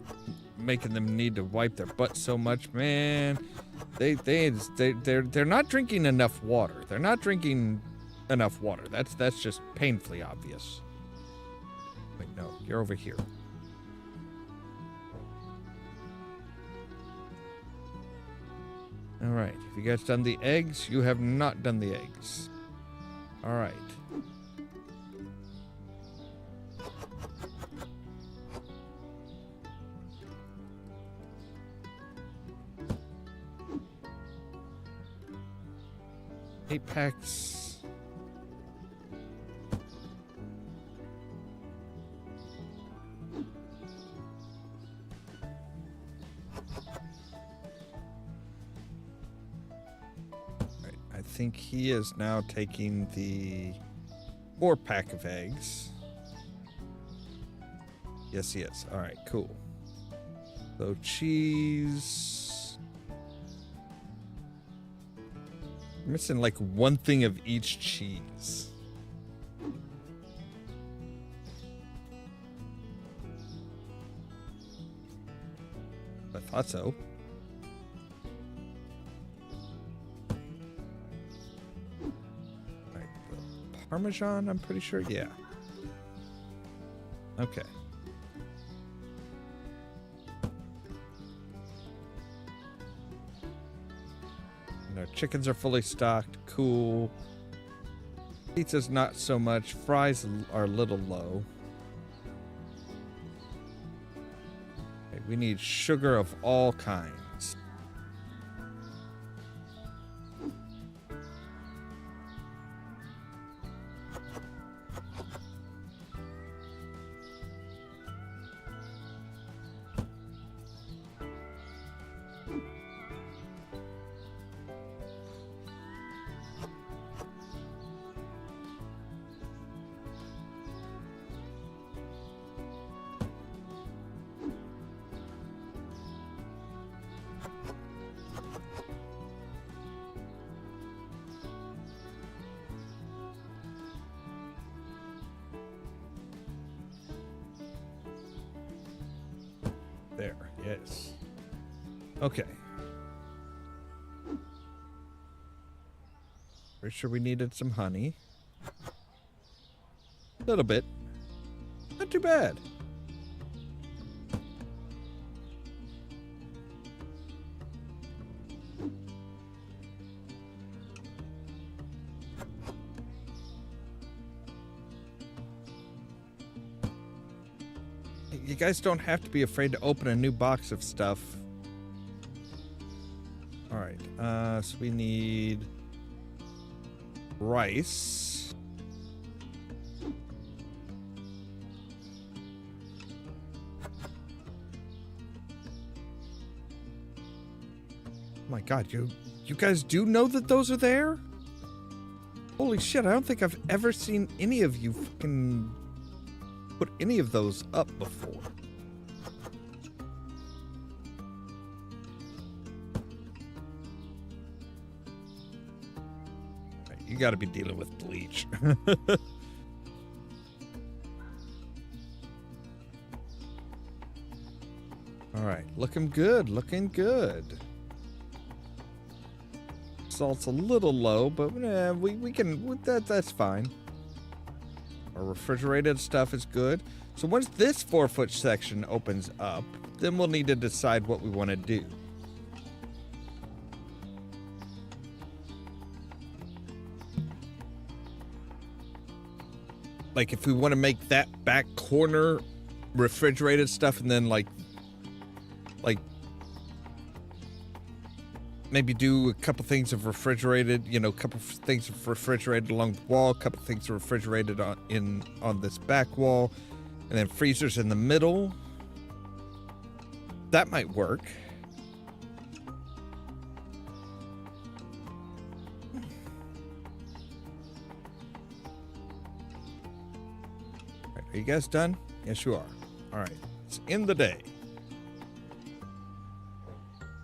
making them need to wipe their butt so much, man. They're not drinking enough water. They're not drinking enough water. That's just painfully obvious. Wait, no, you're over here. All right, have you guys done the eggs? You have not done the eggs. All right. Eight packs. Right, I think he is now taking the 4-pack of eggs. Yes, he is. All right, cool. So cheese. Missing like one thing of each cheese. I thought so. Right, the Parmesan, I'm pretty sure. Yeah. Okay. Our chickens are fully stocked. Cool. Pizza's not so much. Fries are a little low. Okay, we need sugar of all kinds. There, yes. Okay. Pretty sure we needed some honey. A little bit. Not too bad. You guys don't have to be afraid to open a new box of stuff. All right. So we need rice. Oh my God, you guys do know that those are there? Holy shit, I don't think I've ever seen any of you fucking put any of those up before. You got to be dealing with bleach. All right, looking good, looking good. Salt's a little low, but we can, that's fine. Our refrigerated stuff is good. So once this 4-foot section opens up, then we'll need to decide what we want to do. Like if we want to make that back corner refrigerated stuff and then like maybe do a couple things of refrigerated, you know, a couple things of refrigerated along the wall, a couple things of refrigerated on this back wall, and then freezers in the middle. That might work. All right, are you guys done? Yes, you are. All right, it's in the day.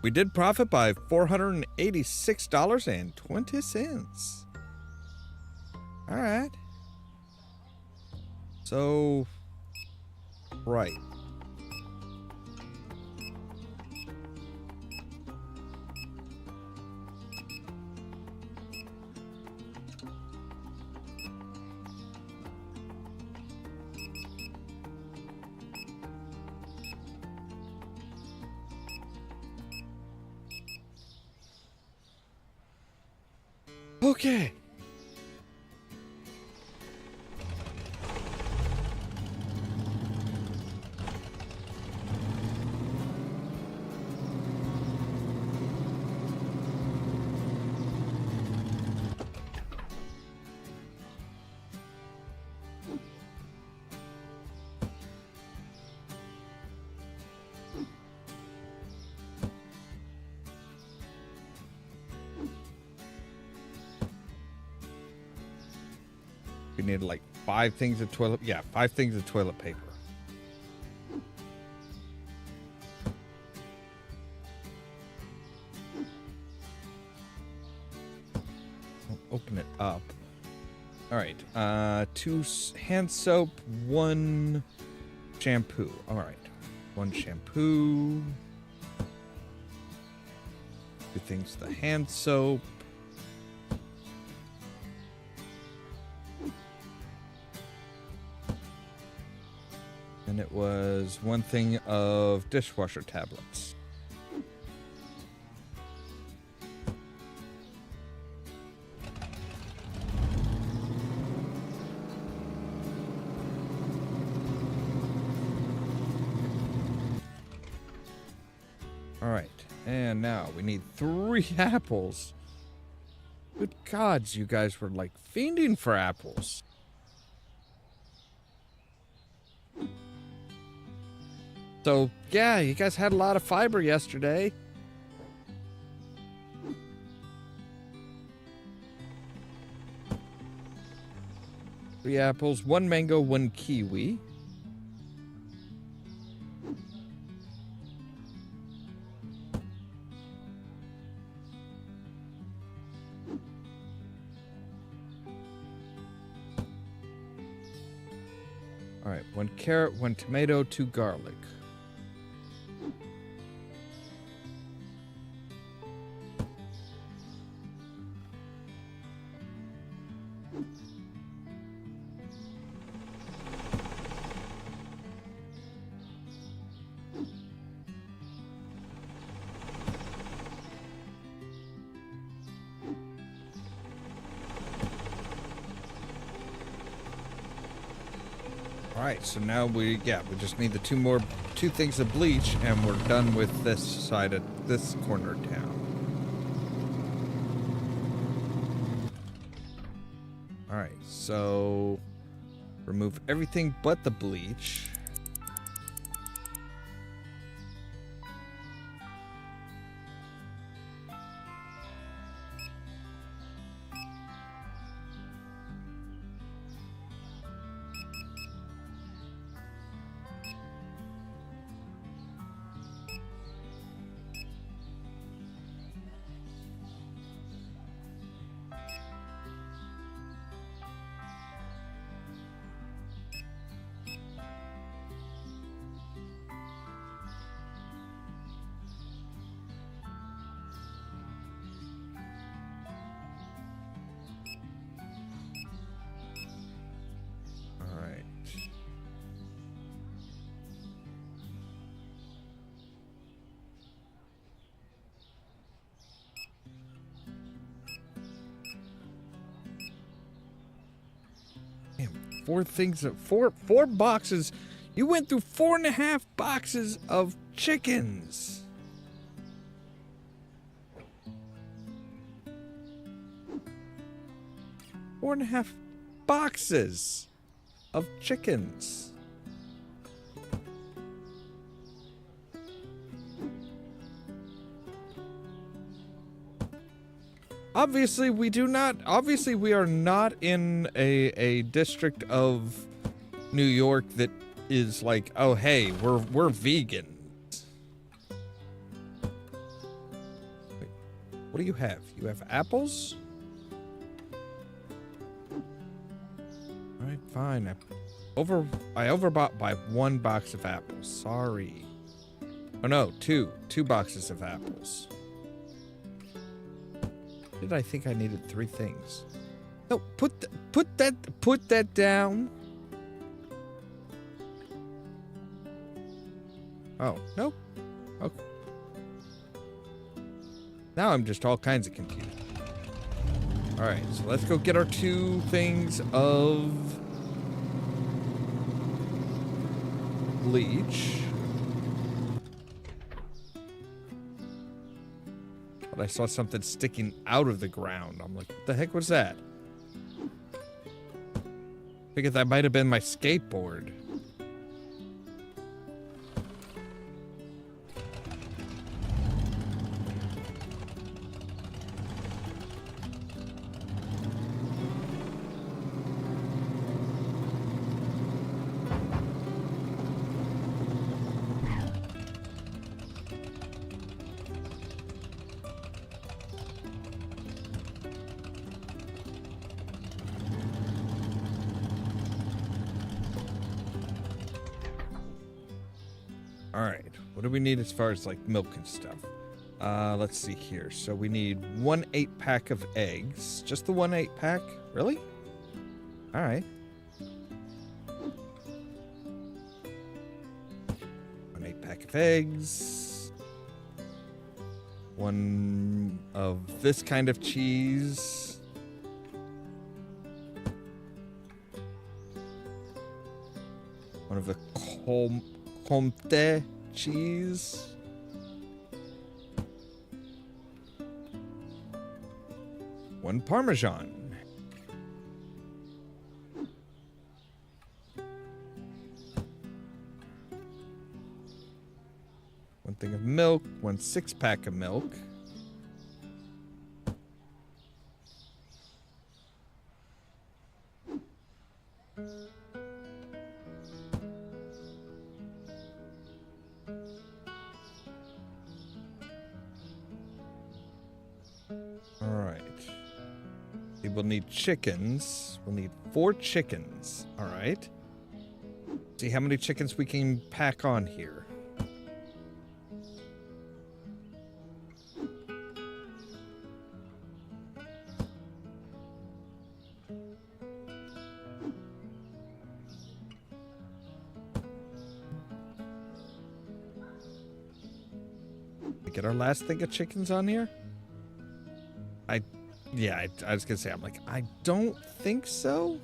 We did profit by $486.20. All right. So, right. Okay. We need like 5 things of toilet. Yeah, 5 things of toilet paper. I'll open it up. All right. 2 hand soap, 1 shampoo. All right. 1 shampoo. 2 things the hand soap. And it was 1 thing of dishwasher tablets. All right, and now we need 3 apples. Good gods, you guys were like fiending for apples. So, yeah, you guys had a lot of fiber yesterday. Three apples, 1 mango, 1 kiwi. All right, 1 carrot, 1 tomato, 2 garlic. Alright, so now we just need the two things of bleach, and we're done with this side of this corner of town. Alright, so remove everything but the bleach. Four boxes. You went through 4.5 boxes of chickens. Four and a half boxes of chickens. Obviously, we are not in a district of New York that is like, oh, hey, we're vegan. Wait, what do you have? You have apples? All right, fine. I overbought by 1 box of apples. Sorry. Oh no, two boxes of apples. Did I think I needed 3 things? No, put that down. Oh, nope. Okay. Now I'm just all kinds of confused. All right, so let's go get our 2 things of bleach. But I saw something sticking out of the ground. I'm like, what the heck was that? Figured that might have been my skateboard. All right, what do we need as far as like milk and stuff? Let's see here. So we need 1 8-pack of eggs. Just the 1 8-pack? Really? All right. 1 8-pack of eggs. 1 of this kind of cheese. One of the Comté cheese. One Parmesan. One thing of milk. 1 6-pack of milk. We'll need chickens. We'll need 4 chickens. All right. See how many chickens we can pack on here. get our last thing of chickens on here? I was gonna say, I'm like, I don't think so.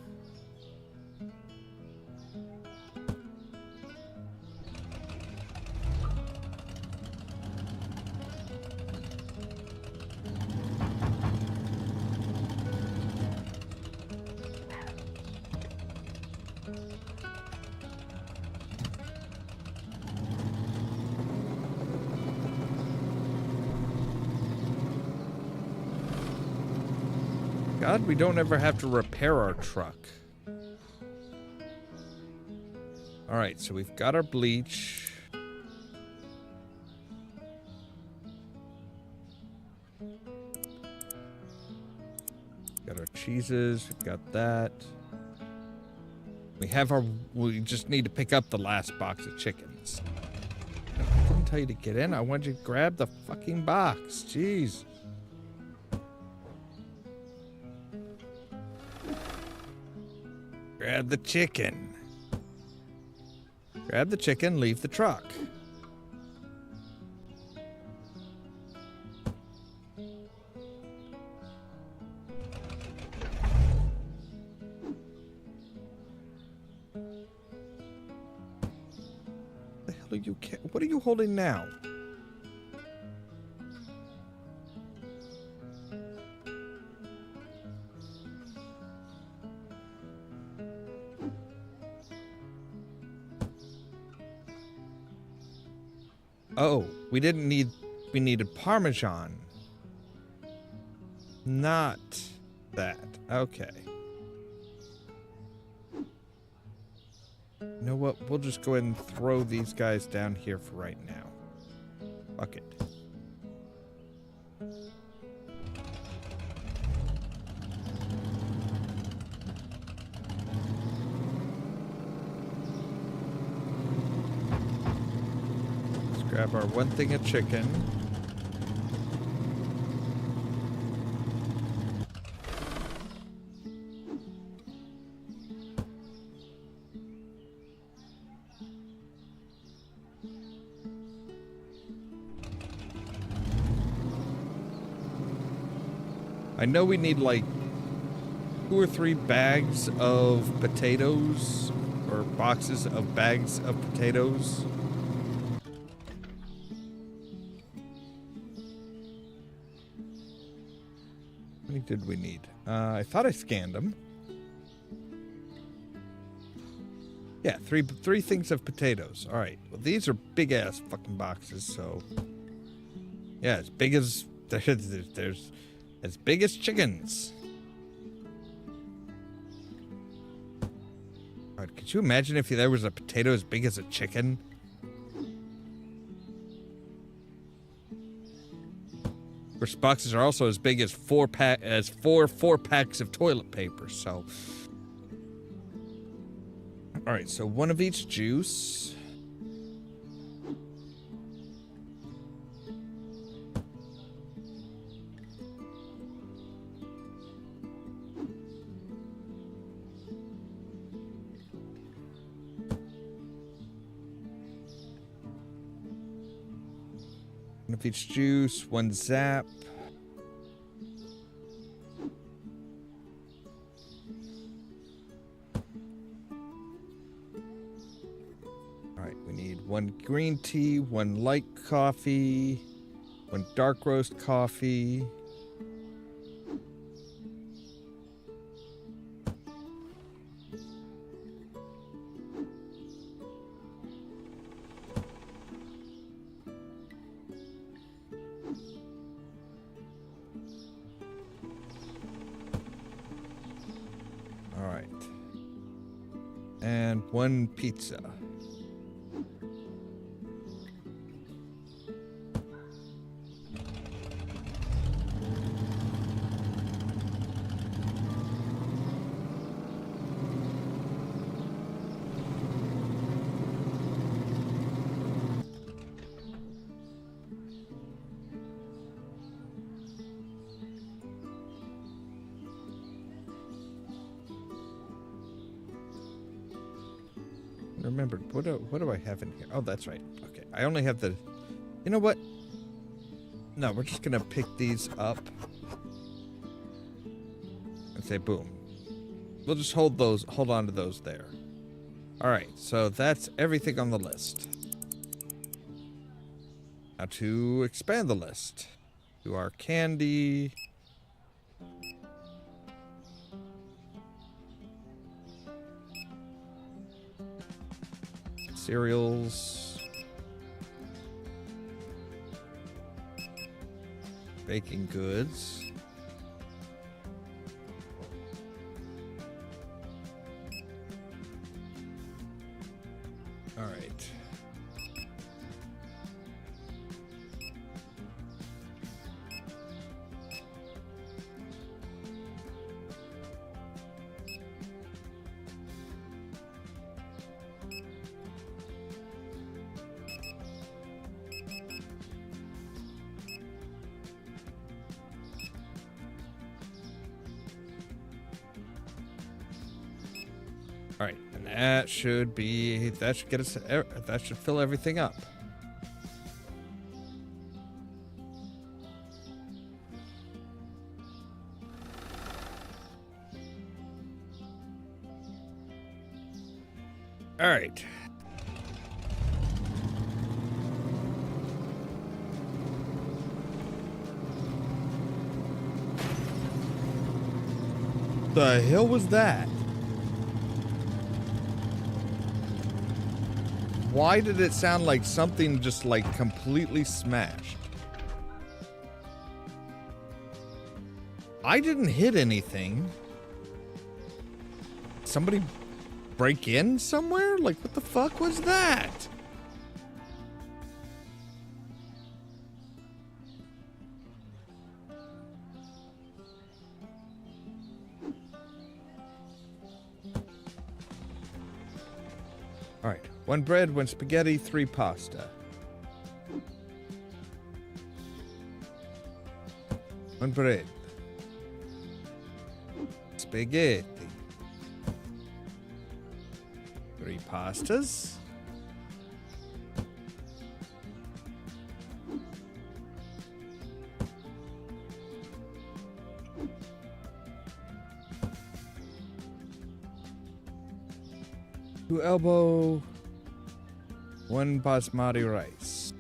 God, we don't ever have to repair our truck. Alright, so we've got our bleach. Got our cheeses, we've got that. We just need to pick up the last box of chickens. I didn't tell you to get in, I wanted you to grab the fucking box, jeez. Grab the chicken. Grab the chicken, leave the truck. The hell are you? What are you holding now? Oh, we needed Parmesan. Not that. Okay. You know what? We'll just go ahead and throw these guys down here for right now. Fuck it. Grab our one thing of chicken. I know we need like 2 or 3 bags of potatoes, or boxes of bags of potatoes. How many did we need? I thought I scanned them. Yeah, three things of potatoes. All right. Well, these are big ass fucking boxes. So, yeah, as big as there's as big as chickens. All right, could you imagine if there was a potato as big as a chicken? Which boxes are also as big as four packs of toilet paper. So, all right. So one of each juice. One of each juice, one zap. Alright, we need one green tea, one light coffee, one dark roast coffee. And one pizza. Remember, what do I have in here? Oh, that's right. Okay, I only have the... You know what? No, we're just gonna pick these up and say boom. We'll just hold on to those there. All right, so that's everything on the list. Now to expand the list, to our candy. Cereals. Baking goods. All right. All right, and that should get us, that should fill everything up. All right. The hell was that? Why did it sound like something just like completely smashed? I didn't hit anything. Somebody break in somewhere? Like, what the fuck was that? All right, 1 bread, 1 spaghetti, 3 pasta. 1 bread. Spaghetti. 3 pastas. Two elbow, 1 basmati rice.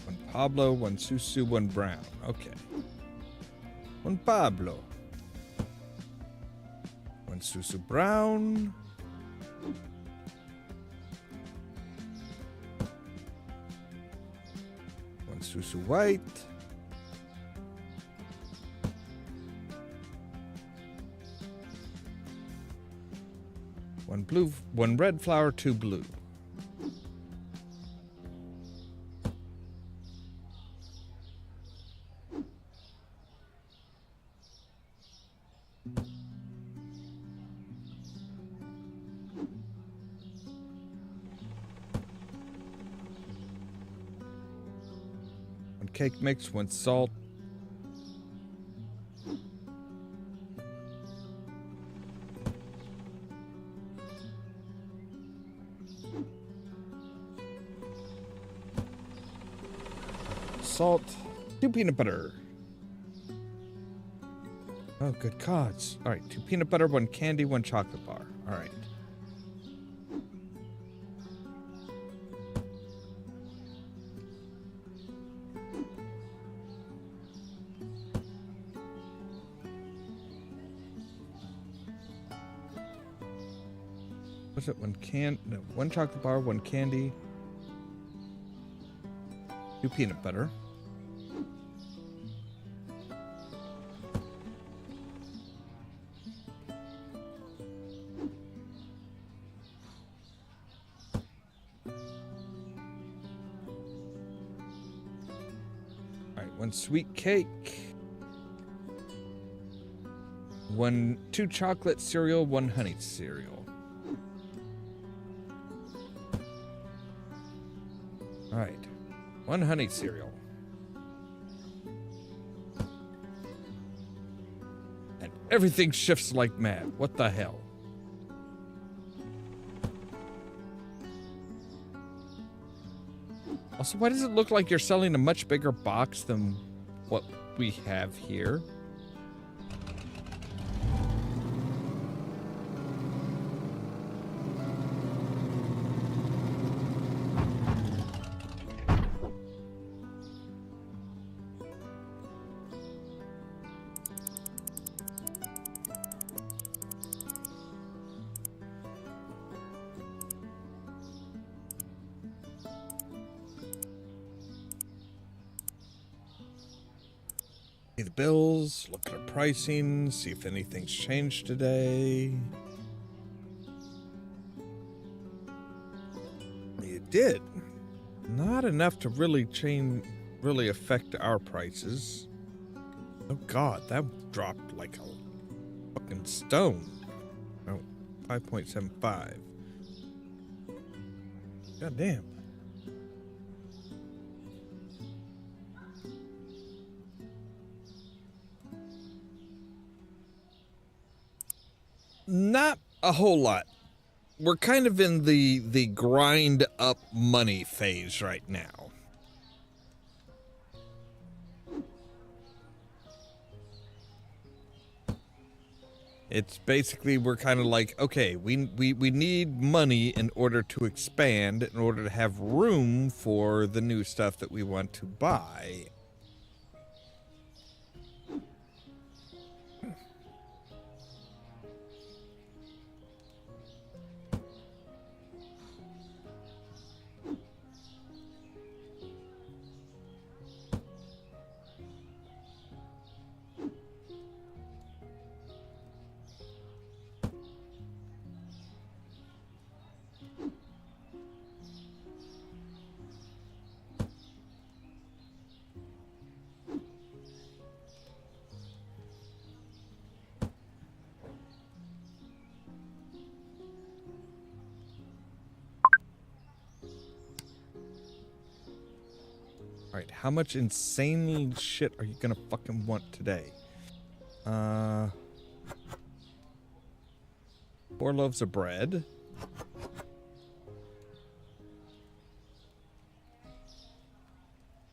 One Pablo, 1 Susu, 1 brown. Okay. 1 Pablo. 1 Susu brown. 1 Susu white. 1 blue, 1 red flour, 2 blue. Cake mix, 1 salt. Salt, 2 peanut butter. Oh, good gods. All right, 2 peanut butter, 1 candy, 1 chocolate bar. All right. What's it? 1 chocolate bar, 1 candy, 2 peanut butter. All right, 1 sweet cake. 2 chocolate cereal, 1 honey cereal. All right. One honey cereal. And everything shifts like mad. What the hell? Also, why does it look like you're selling a much bigger box than what we have here? Pay the bills, look at our pricing, see if anything's changed today. It did. Not enough to really affect our prices. Oh god, that dropped like a fucking stone. Oh, 5.75. God damn. Not a whole lot. We're kind of in the grind up money phase right now. It's basically, we're kind of like, okay, we need money in order to expand, in order to have room for the new stuff that we want to buy. Alright, how much insane shit are you gonna fucking want today? 4 loaves of bread.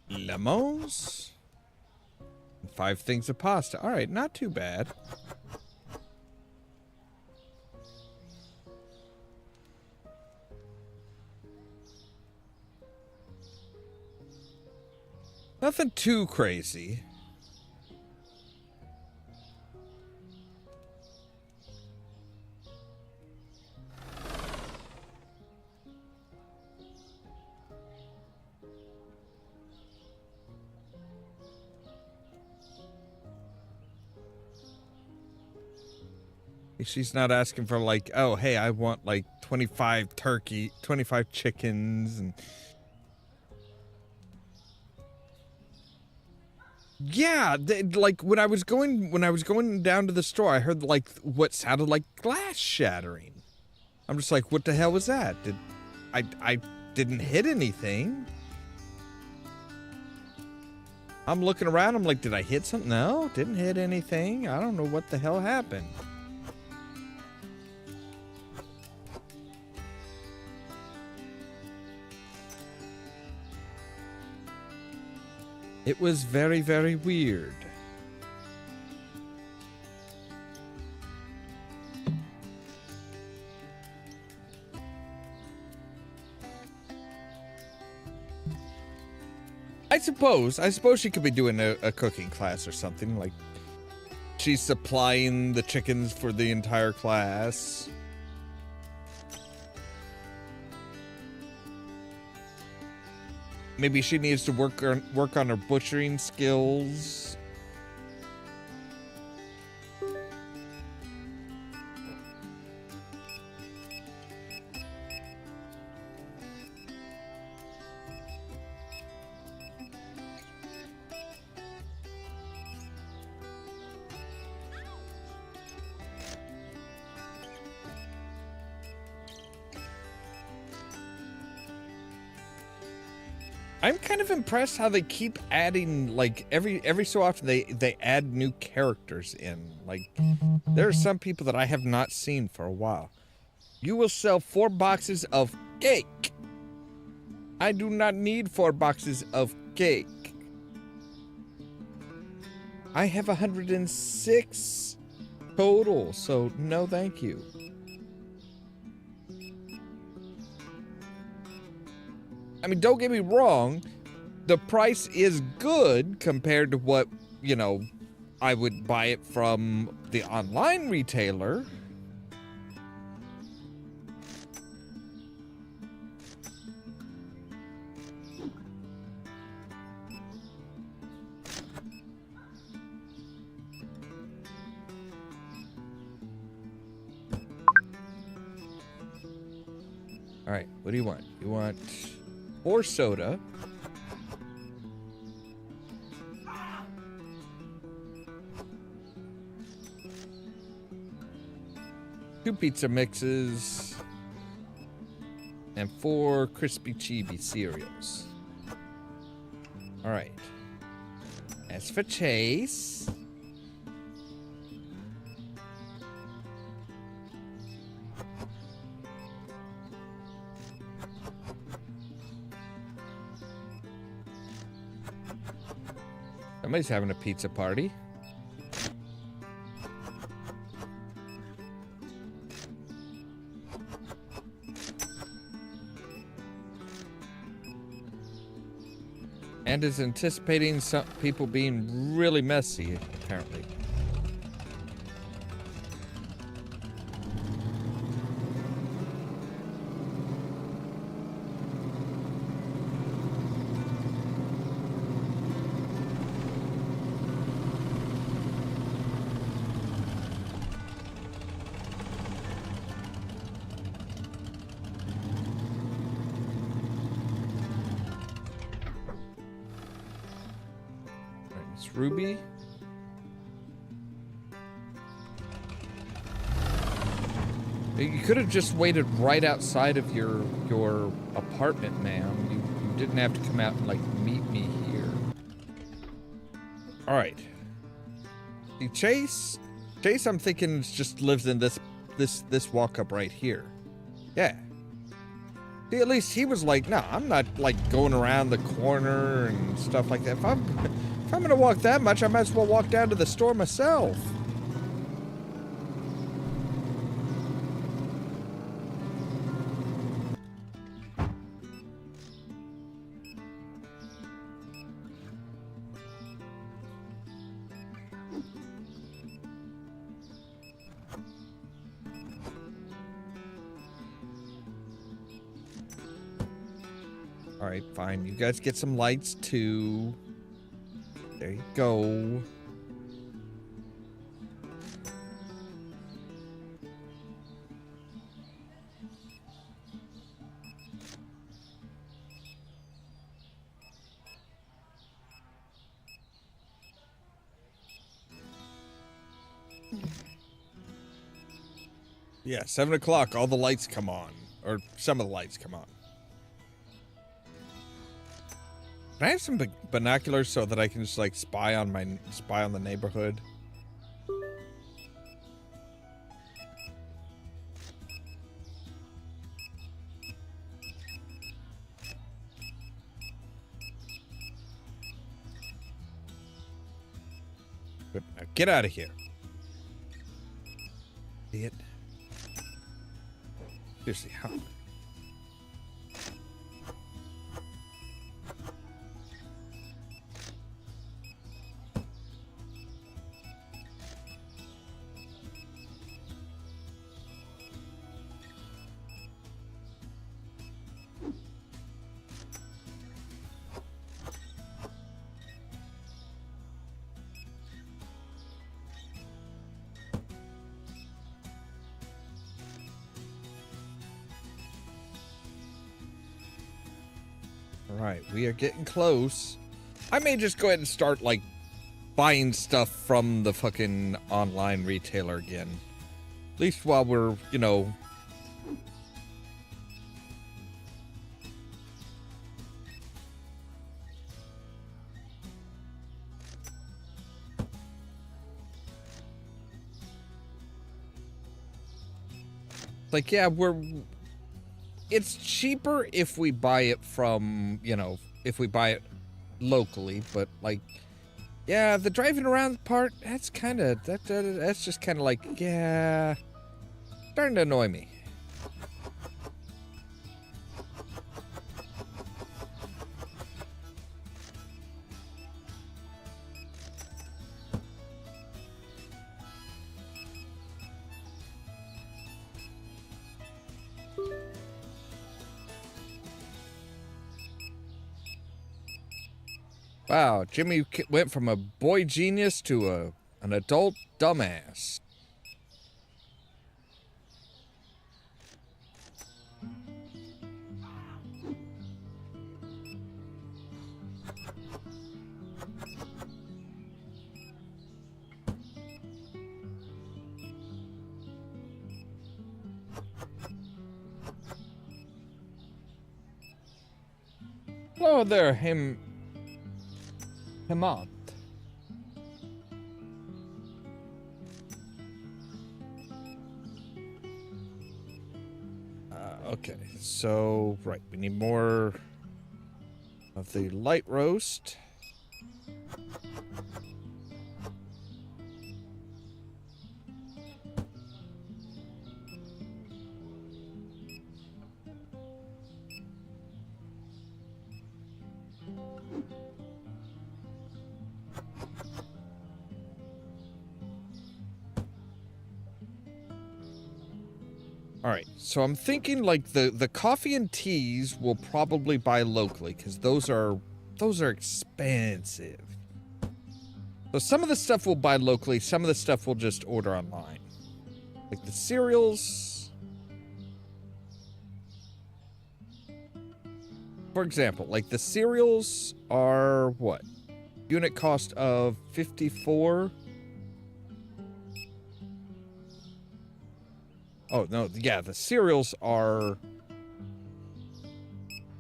Lemons. 5 things of pasta. Alright, not too bad. Nothing too crazy. She's not asking for like, oh, hey, I want like 25 chickens and... Yeah, like when I was going down to the store, I heard like what sounded like glass shattering. I'm just like, what the hell was that? I didn't hit anything. I'm looking around, I'm like, did I hit something? No, didn't hit anything. I don't know what the hell happened. It was very, very weird. I suppose she could be doing a cooking class or something, like she's supplying the chickens for the entire class. Maybe she needs to work on her butchering skills. I'm kind of impressed how they keep adding, like, every so often they add new characters in. Like, there are some people that I have not seen for a while. You will sell 4 boxes of cake. I do not need 4 boxes of cake. I have 106 total, so no thank you. I mean, don't get me wrong, the price is good compared to what, you know, I would buy it from the online retailer. All right, what do you want? You want 4 soda. Two pizza mixes. And 4 crispy chibi cereals. All right. As for Chase. Somebody's having a pizza party. And is anticipating some people being really messy, apparently. Ruby. You could have just waited right outside of your apartment, ma'am. You didn't have to come out and like meet me here. All right. See, Chase, I'm thinking just lives in this walk up right here. Yeah. See, at least he was like, no, I'm not like going around the corner and stuff like that. If I'm gonna walk that much, I might as well walk down to the store myself. All right, fine. You guys get some lights too. There you go. Yeah, 7 o'clock, all the lights come on. Or some of the lights come on. Can I have some binoculars so that I can just like spy on the neighborhood? Good. Now get out of here. See it? Seriously, how? Alright, we are getting close. I may just go ahead and start, like, buying stuff from the fucking online retailer again. At least while we're, you know... Like, yeah, it's cheaper if we buy it from, if we buy it locally, but like, yeah, the driving around part, that's just kind of like, yeah, starting to annoy me. Wow, Jimmy went from a boy genius to an adult dumbass. Hello there, Hemant. Okay, so, right, we need more of the light roast. All right, so I'm thinking like the coffee and teas we'll probably buy locally because those are expensive. So some of the stuff we'll buy locally, some of the stuff we'll just order online. Like the cereals. For example, like the cereals are what? Unit cost of 54. Oh, no, yeah, the cereals are...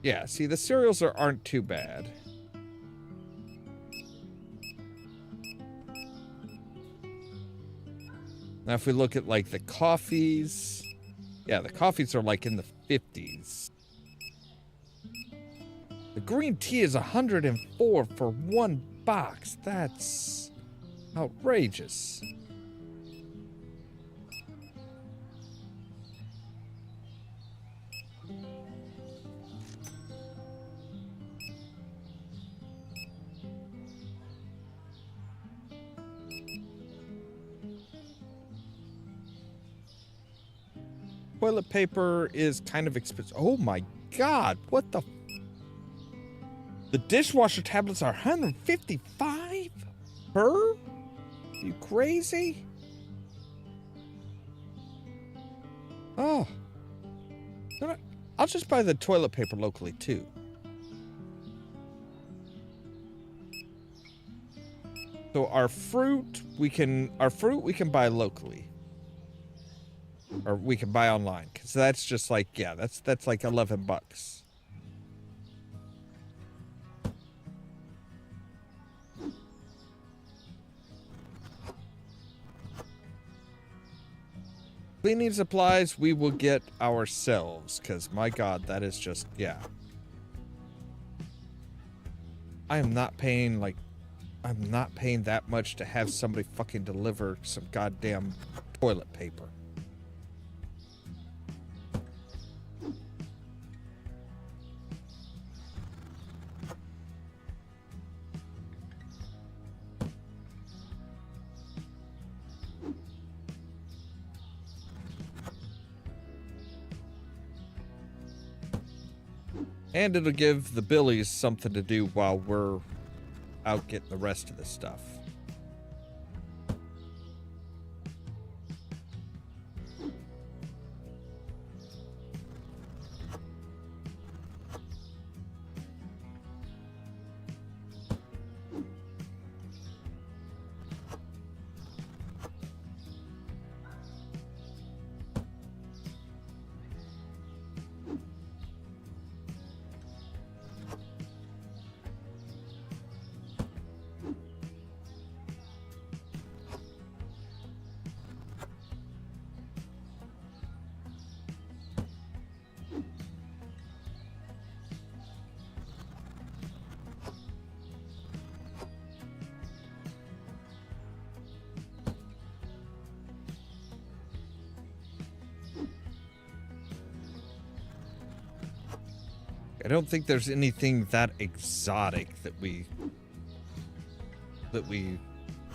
Yeah, see, the cereals aren't too bad. Now, if we look at, like, the coffees... Yeah, the coffees are, like, in the 50s. The green tea is 104 for one box. That's outrageous. Toilet paper is kind of expensive. Oh my god, what the... The dishwasher tablets are 155 per? You crazy? Oh. I'll just buy the toilet paper locally too. So our fruit we can buy locally. Or we can buy online, because that's just like, yeah, that's like 11 bucks. Cleaning supplies we will get ourselves, because my god, that is just, yeah. I'm not paying that much to have somebody fucking deliver some goddamn toilet paper. And it'll give the Billies something to do while we're out getting the rest of the stuff. I don't think there's anything that exotic that we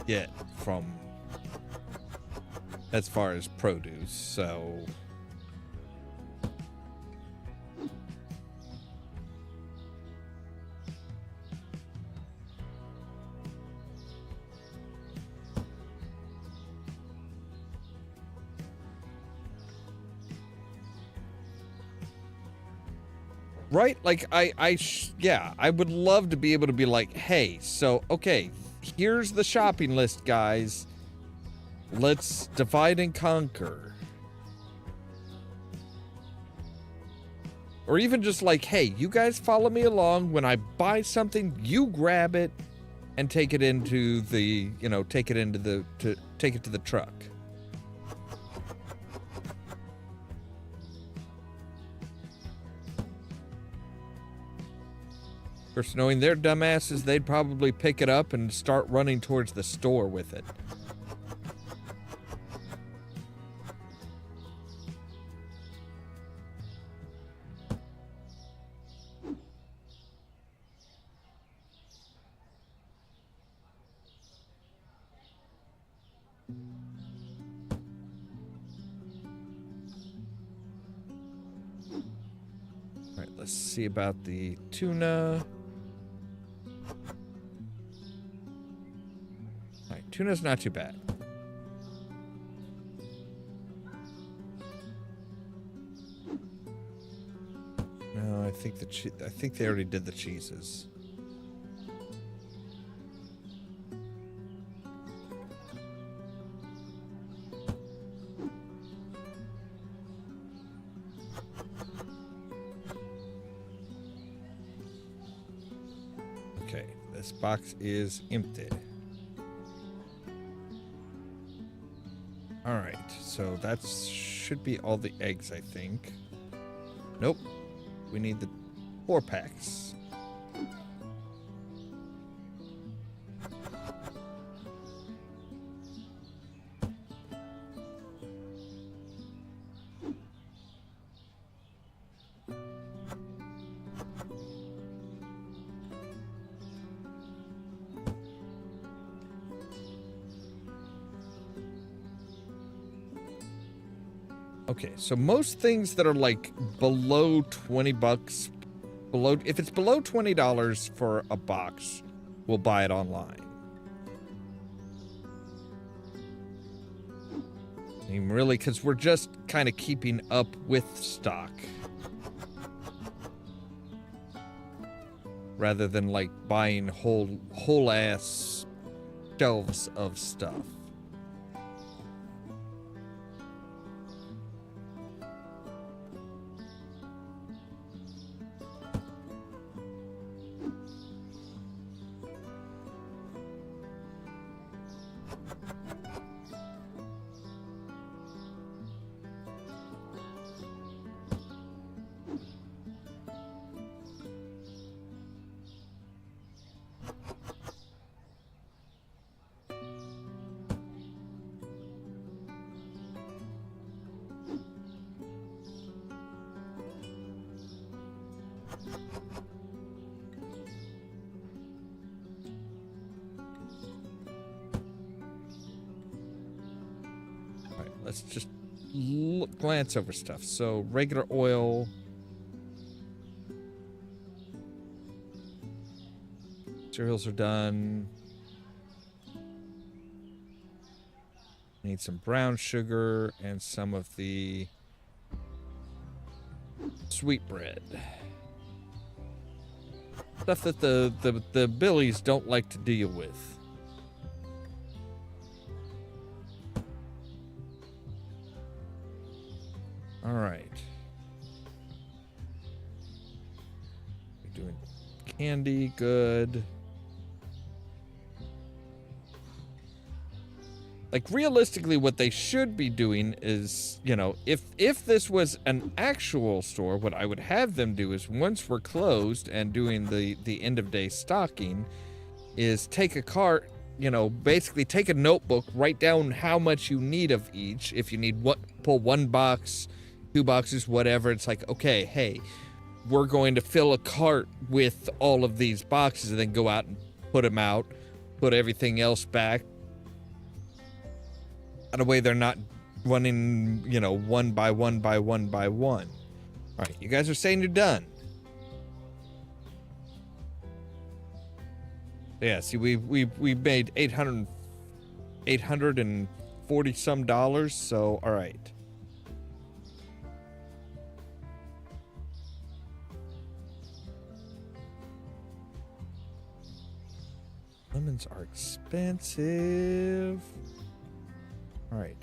get from as far as produce, so right? Like, yeah, I would love to be able to be like, hey, so, okay, here's the shopping list, guys. Let's divide and conquer. Or even just like, hey, you guys follow me along. When I buy something, you grab it and take it into the, take it to the truck. Of course, knowing their dumbasses, they'd probably pick it up and start running towards the store with it. All right, let's see about the tuna. Tuna's not too bad. No, I think they already did the cheeses. Okay, this box is empty. Alright, so that should be all the eggs, I think. Nope. We need the 4 packs. Okay, so most things that are like below 20 bucks, if it's below $20 for a box, we'll buy it online. I mean, really, because we're just kind of keeping up with stock. Rather than like buying whole ass shelves of stuff. Let's just glance over stuff. So, regular oil. Cereals are done. Need some brown sugar and some of the sweet bread. Stuff that the Billies don't like to deal with. All right. We're doing candy, good. Like, realistically, what they should be doing is, if this was an actual store, what I would have them do is, once we're closed and doing the end of day stocking, is take a cart, basically take a notebook, write down how much you need of each. If you need pull 1 box, 2 boxes, whatever. It's like, okay, hey, we're going to fill a cart with all of these boxes and then go out and put them out, put everything else back. That way they're not running, you know, one by one by one by one. All right, you guys are saying you're done. Yeah, see, we made $840 some dollars, so all right. Lemons are expensive. All right.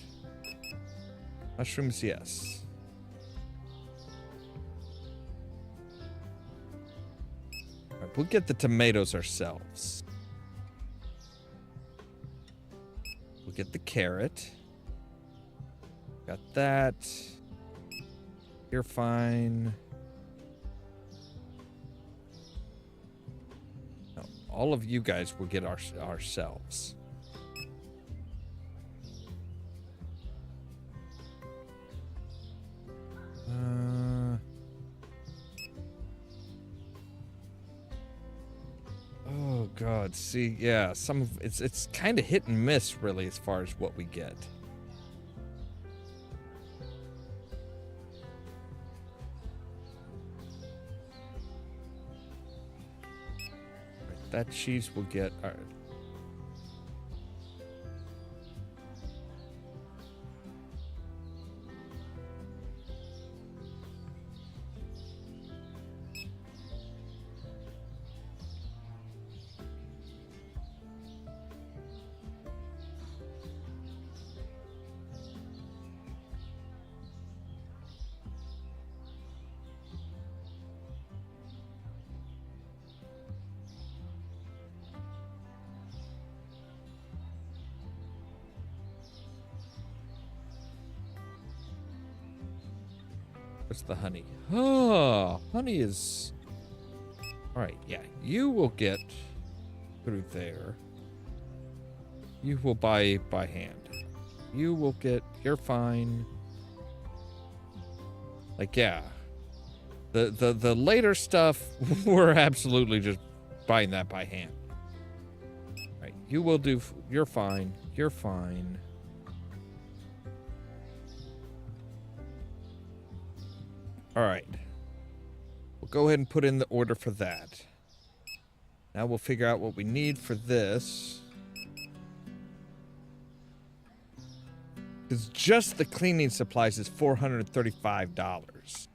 Mushrooms, yes. All right, we'll get the tomatoes ourselves. We'll get the carrot. Got that. You're fine. No, all of you guys will get ourselves. Oh God, see, yeah, some of it's kind of hit and miss really as far as what we get. Right, that cheese will get all right. What's the honey? Oh, honey is... All right, yeah. You will get through there. You will buy by hand. You will get... You're fine. Like, yeah. The later stuff, we're absolutely just buying that by hand. All right, you will do... You're fine. You're fine. All right. We'll go ahead and put in the order for that. Now we'll figure out what we need for this. Because just the cleaning supplies is $435.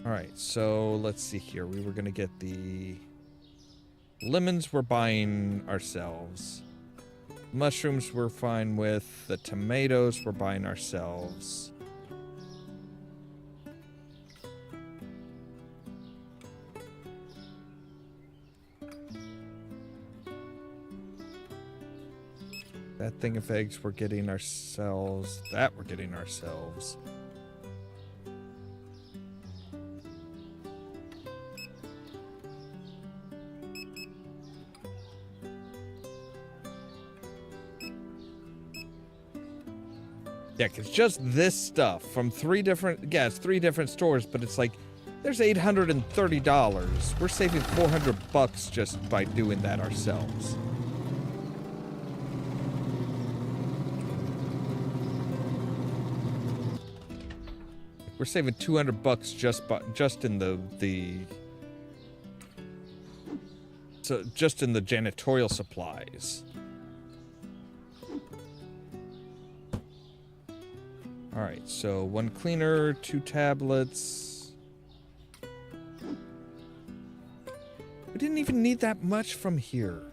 All right, so let's see here. We were going to get the lemons we're buying ourselves. Mushrooms we're fine with. The tomatoes we're buying ourselves. That thing of eggs we're getting ourselves. That we're getting ourselves. Yeah, because just this stuff from it's three different stores, but it's like, there's $830. We're saving $400 just by doing that ourselves. We're saving $200 just in just in the janitorial supplies. All right, so 1 cleaner, 2 tablets. We didn't even need that much from here.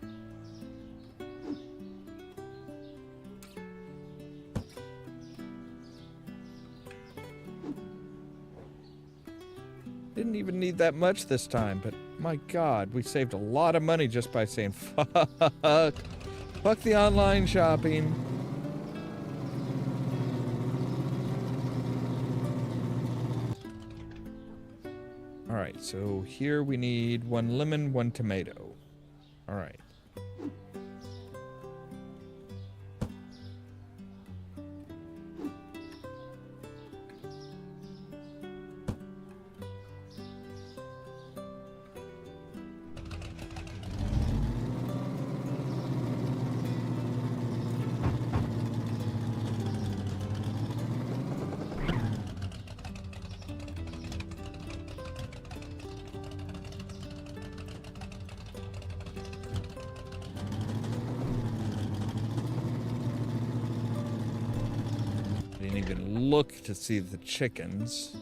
Didn't even need that much this time, but my God, we saved a lot of money just by saying, fuck the online shopping. All right, so here we need 1 lemon, 1 tomato. All right. didn't even look to see the chickens.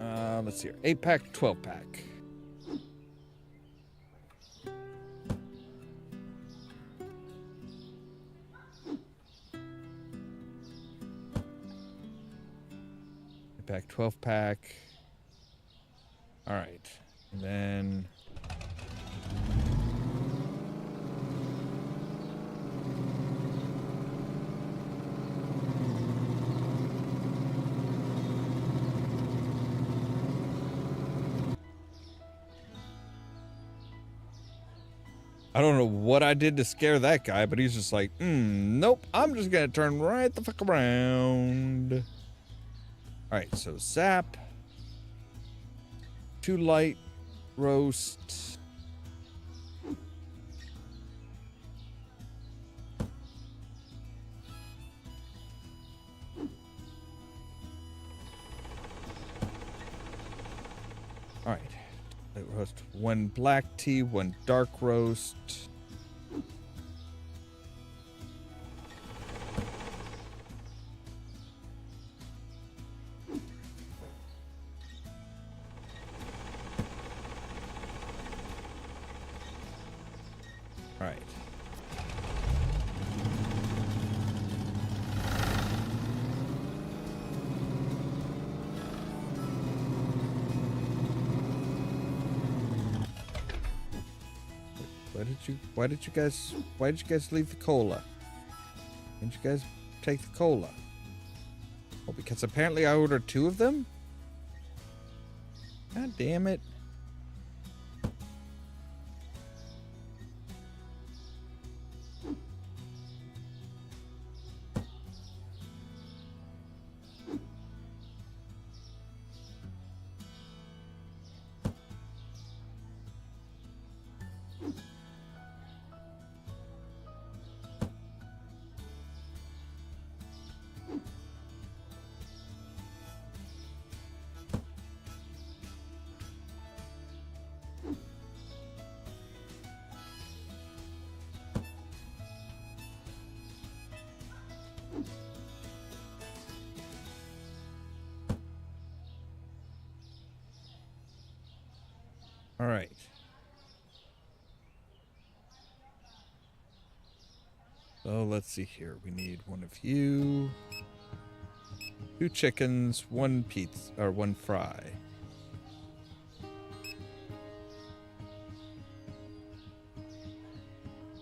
Let's see here. 8-pack, 12-pack. Pack 12-pack. All right, and then I don't know what I did to scare that guy, but he's just like, nope, I'm just gonna turn right the fuck around. All right, so zap, 2 light roast. All right. Roast, 1 black tea, 1 dark roast. All right. Why did you guys leave the cola? Didn't you guys take the cola? Oh, because apparently I ordered 2 of them? God damn it. All right. So let's see here. We need 1 of you, 2 chickens, 1 pizza, or 1 fry.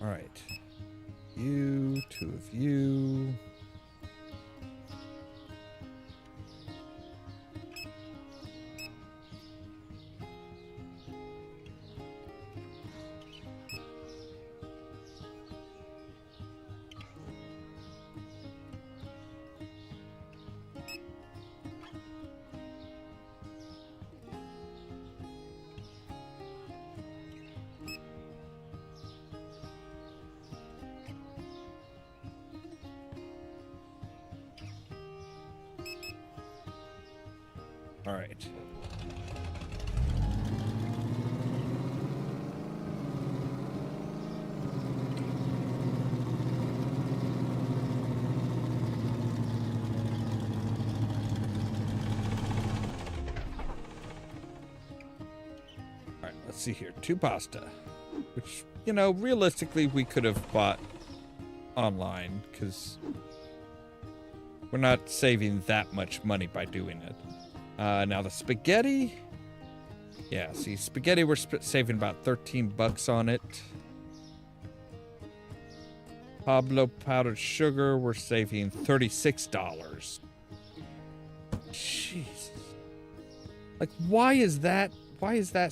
All right. You, 2 of you. All right. All right, let's see here. 2 pasta, which, you know, realistically we could have bought online because we're not saving that much money by doing it. Now the spaghetti. Yeah, see, spaghetti, we're saving about 13 bucks on it. Pablo powdered sugar, we're saving $36. Jesus. Like, why is that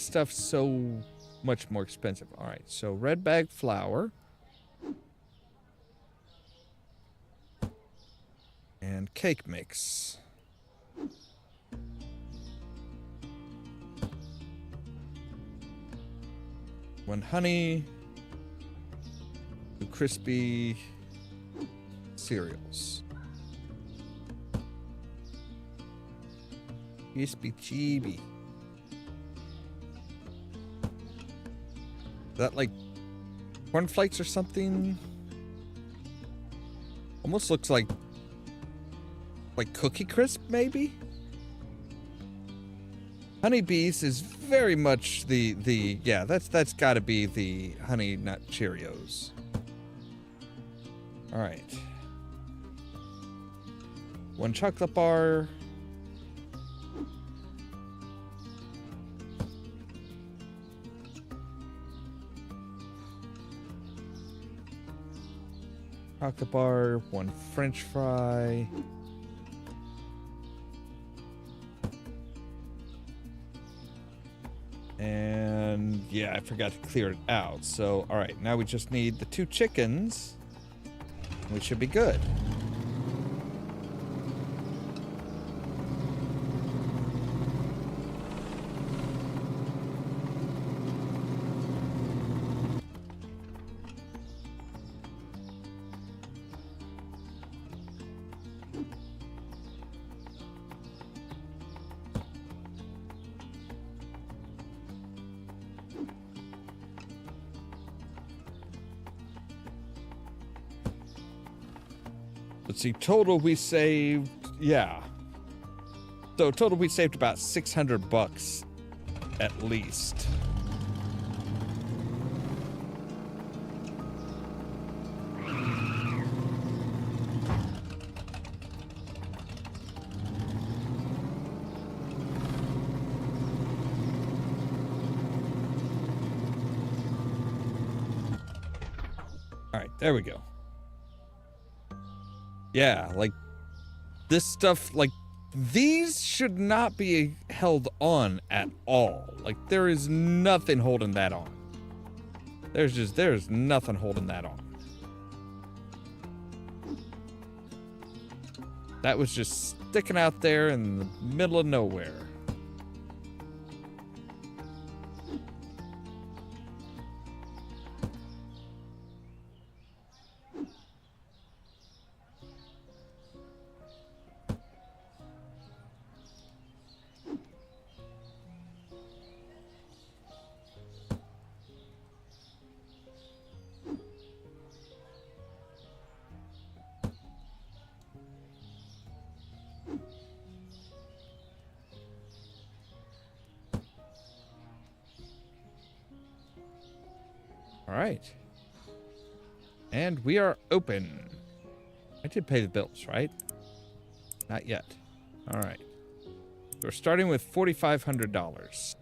stuff so much more expensive? All right, so red bag flour. And cake mix. One honey, 2 crispy cereals. Crispy chibi. Is that like cornflakes or something? Almost looks like like Cookie Crisp, maybe? Honeybees is very much yeah, that's got to be the Honey Nut Cheerios. All right. 1 chocolate bar. Chocolate bar, 1 French fry. And yeah, I forgot to clear it out. So, all right, now we just need the 2 chickens. We should be good. Let's see, total we saved, yeah. So total we saved about $600 at least. All right, there we go. Yeah, like, this stuff, like, these should not be held on at all. Like, there is nothing holding that on. There's nothing holding that on. That was just sticking out there in the middle of nowhere. All right. And we are open. I did pay the bills, right? Not yet. All right. We're starting with $4,500.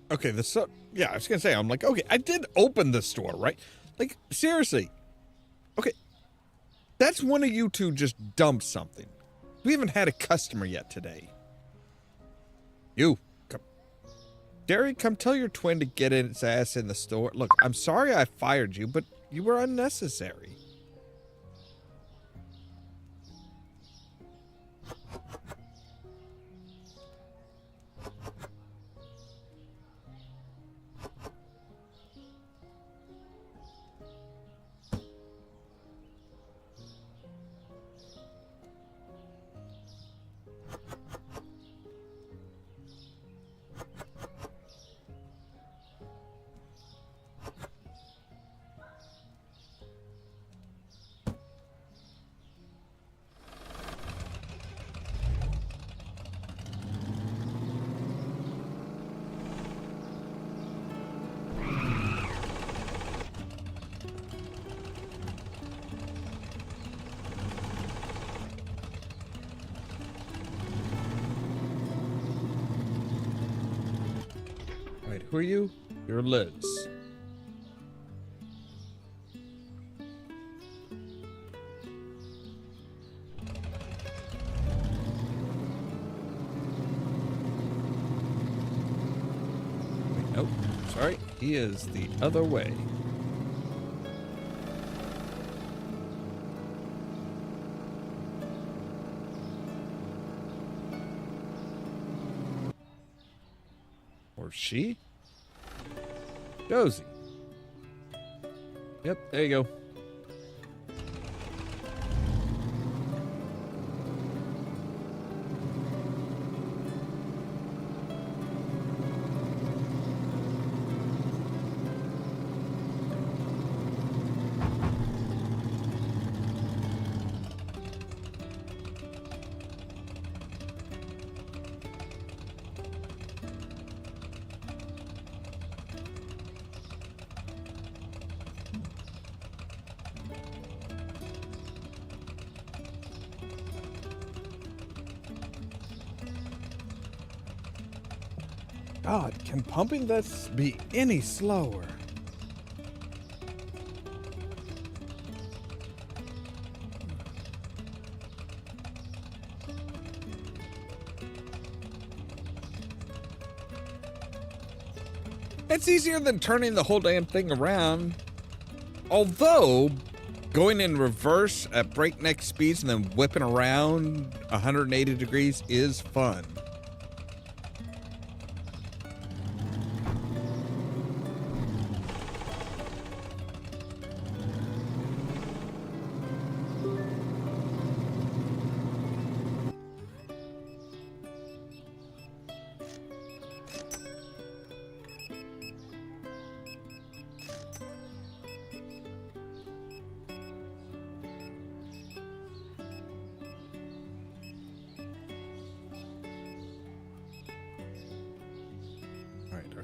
Okay, yeah, I was gonna say, I'm like, okay, I did open the store, right? Like, seriously. Okay, that's one of you two just dumped something. We haven't had a customer yet today. You, come. Derry, come tell your twin to get its ass in the store. Look, I'm sorry I fired you, but you were unnecessary. Who are you? You're Liz. Wait, nope. Sorry. He is the other way. Or she? Josie. Yep, there you go. God, can pumping this be any slower? It's easier than turning the whole damn thing around. Although, going in reverse at breakneck speeds and then whipping around 180 degrees is fun.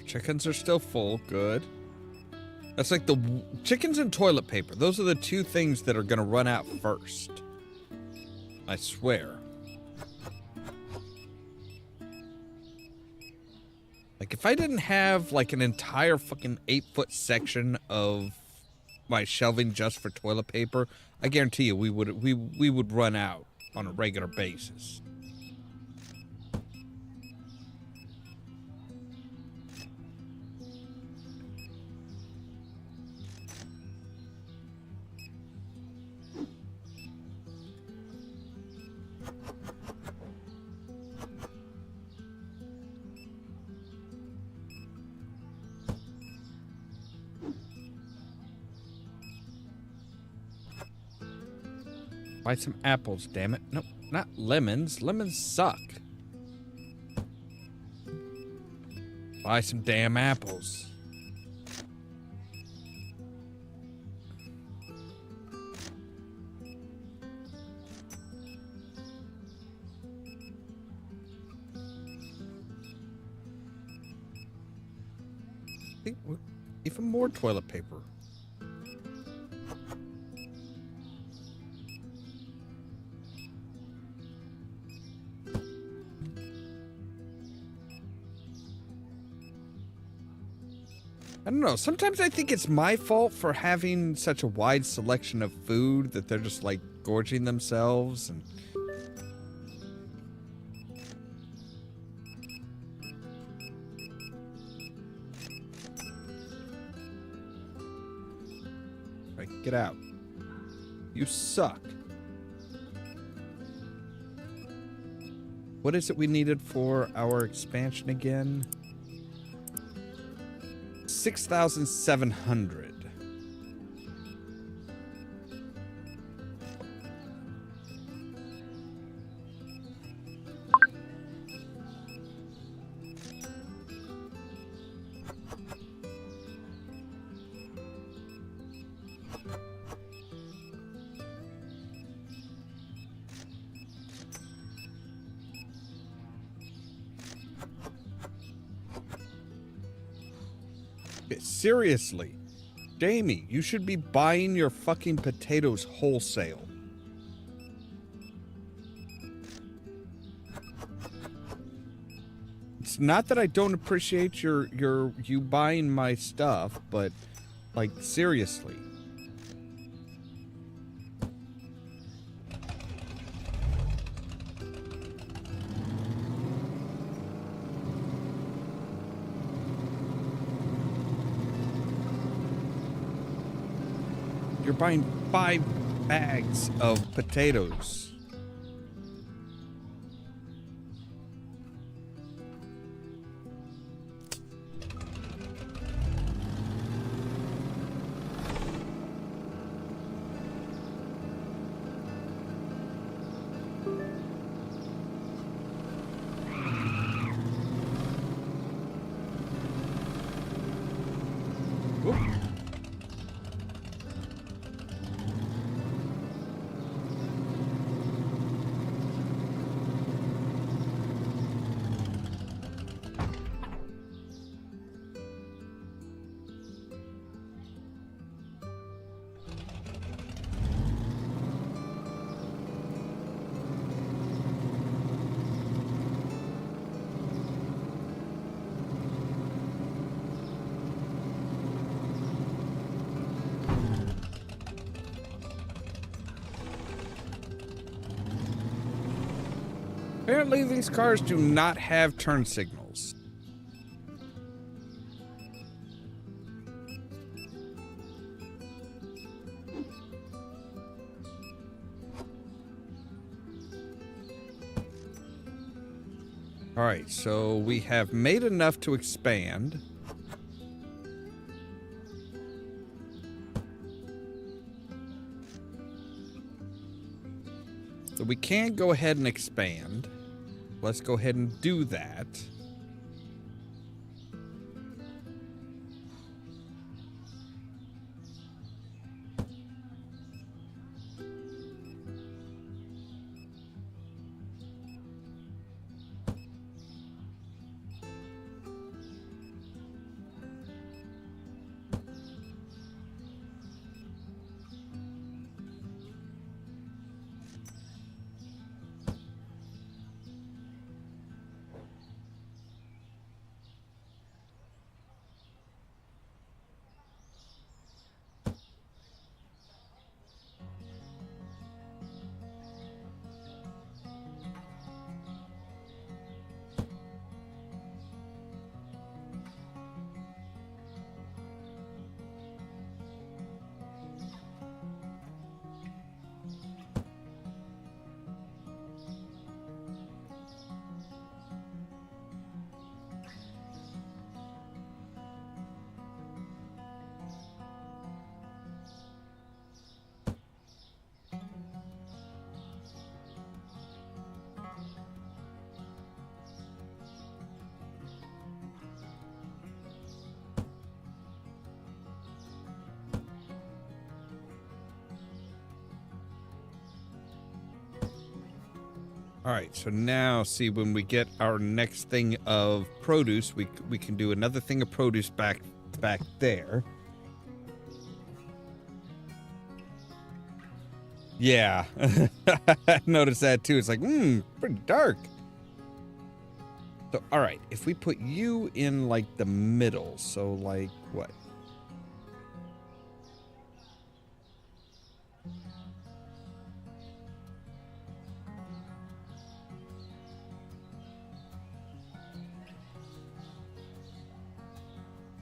Chickens are still full. Good. That's like the chickens and toilet paper. Those are the two things that are going to run out first. I swear. Like, if I didn't have, like, an entire fucking 8-foot section of my shelving just for toilet paper, I guarantee you we would run out on a regular basis. Buy some apples, damn it. Nope, not lemons. Lemons suck. Buy some damn apples. I think even more toilet paper. I don't know. Sometimes I think it's my fault for having such a wide selection of food that they're just like gorging themselves and right, get out. You suck. What is it we needed for our expansion again? 6,700. Seriously, Jamie, you should be buying your fucking potatoes wholesale. It's not that I don't appreciate you buying my stuff, but like seriously. You're buying 5 bags of potatoes. Apparently, these cars do not have turn signals. All right, so we have made enough to expand. So we can go ahead and expand. Let's go ahead and do that. All right, so now see when we get our next thing of produce, we can do another thing of produce back there. Yeah, I noticed that too. It's like, pretty dark. So, all right, if we put you in like the middle, so like what?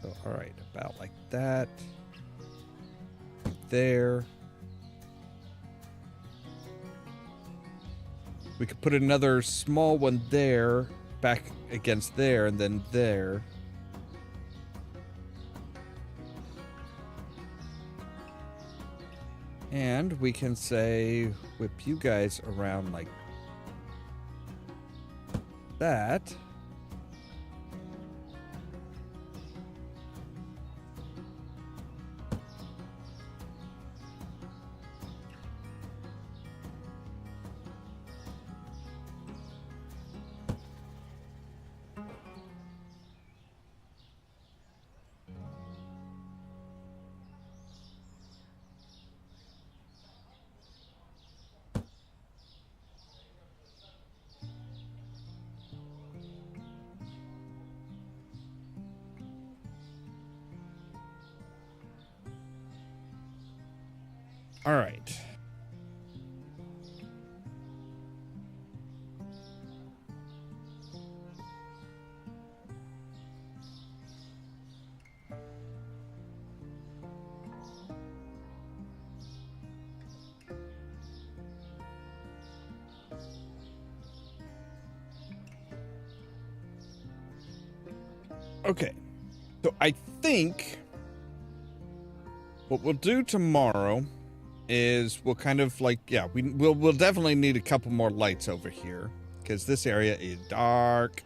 So, all right, about like that. There. We could put another small one there, back against there, and then there. And we can say, whip you guys around like that. All right. Okay. So I think what we'll do tomorrow is we'll kind of like, yeah, we'll definitely need a couple more lights over here because this area is dark.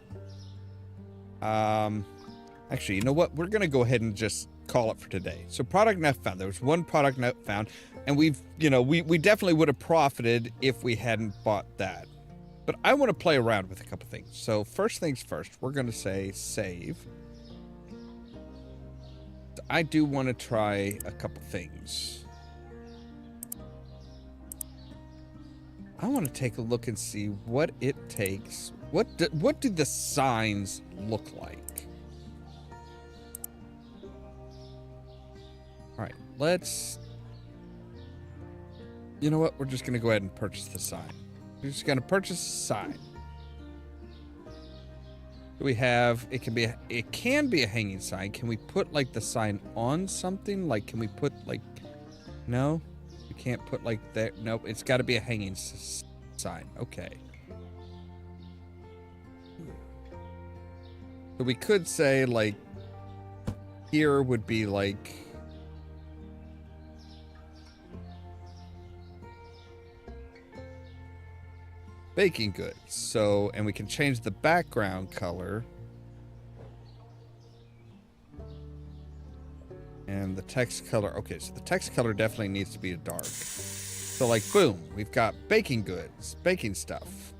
Actually, you know what? We're gonna go ahead and just call it for today. So product not found. There was one product not found, and we definitely would have profited if we hadn't bought that. But I want to play around with a couple things. So first things first, we're gonna say save. I do want to try a couple things. I want to take a look and see what it takes. What do the signs look like? All right, let's... You know what? We're just going to go ahead and purchase the sign. We're just going to purchase a sign. We have, it can be a hanging sign. Can we put like the sign on something? Like, can we put like, no, we can't put like that. Nope. It's got to be a hanging sign. Okay. So we could say like, here would be like, baking goods. So, and we can change the background color. And the text color. Okay, so the text color definitely needs to be dark. So like, boom, we've got baking goods, baking stuff.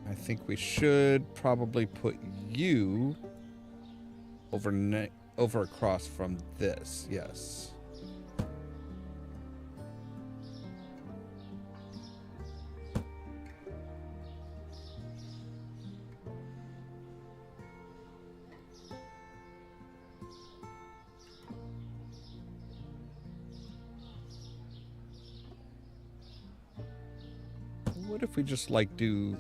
I think we should probably put you over across from this. Yes. What if we just like do...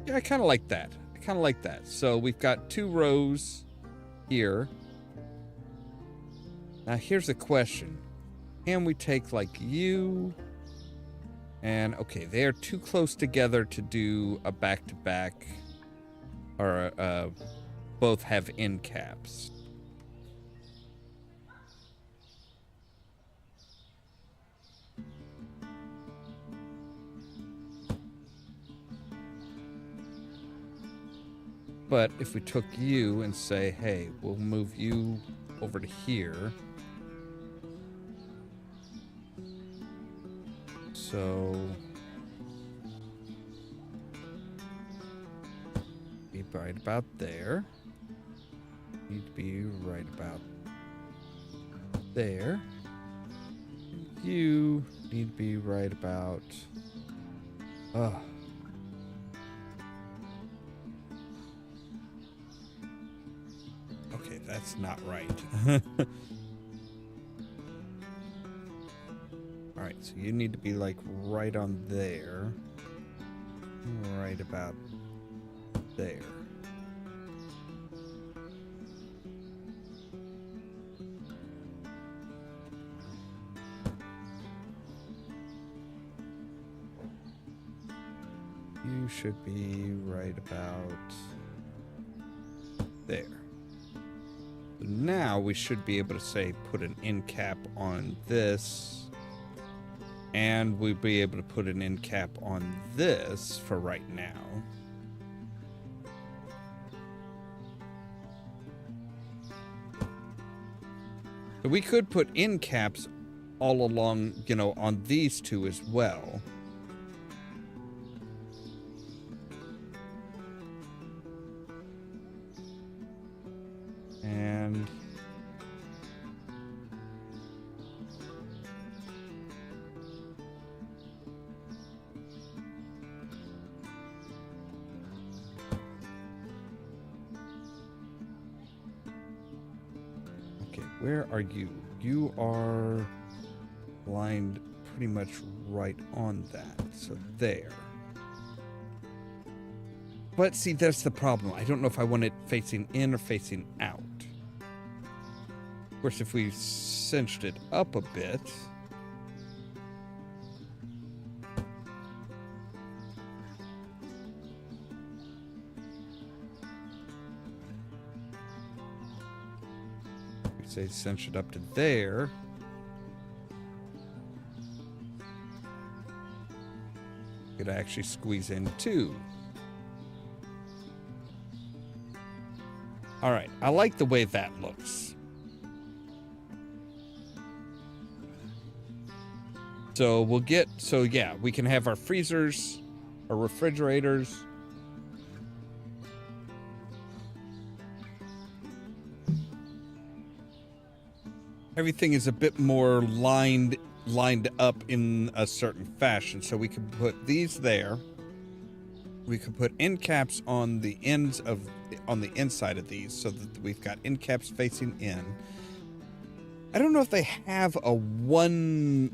Yeah, I kind of like that. I kind of like that. So we've got 2 rows here. Now here's the question. Can we take like you and okay, they are too close together to do a back-to-back or both have end caps. But if we took you and say, hey, we'll move you over to here. So be right about there. Need to be right about there. You need to be right about... Okay, that's not right. Alright, so you need to be like right on there. Right about there. You should be right about there. Now we should be able to say put an end cap on this. And we'd be able to put an end cap on this for right now. So we could put end caps all along, you know, on these 2 as well. And okay, where are you? You are lined pretty much right on that. So there. But see, that's the problem. I don't know if I want it facing in or facing out. Of course, if we cinched it up a bit... we say cinch it up to there. Could actually squeeze in 2. All right, I like the way that looks. So we'll get, so yeah, we can have our freezers, our refrigerators. Everything is a bit more lined up in a certain fashion. So we can put these there. We could put end caps on the ends of, on the inside of these so that we've got end caps facing in. I don't know if they have a one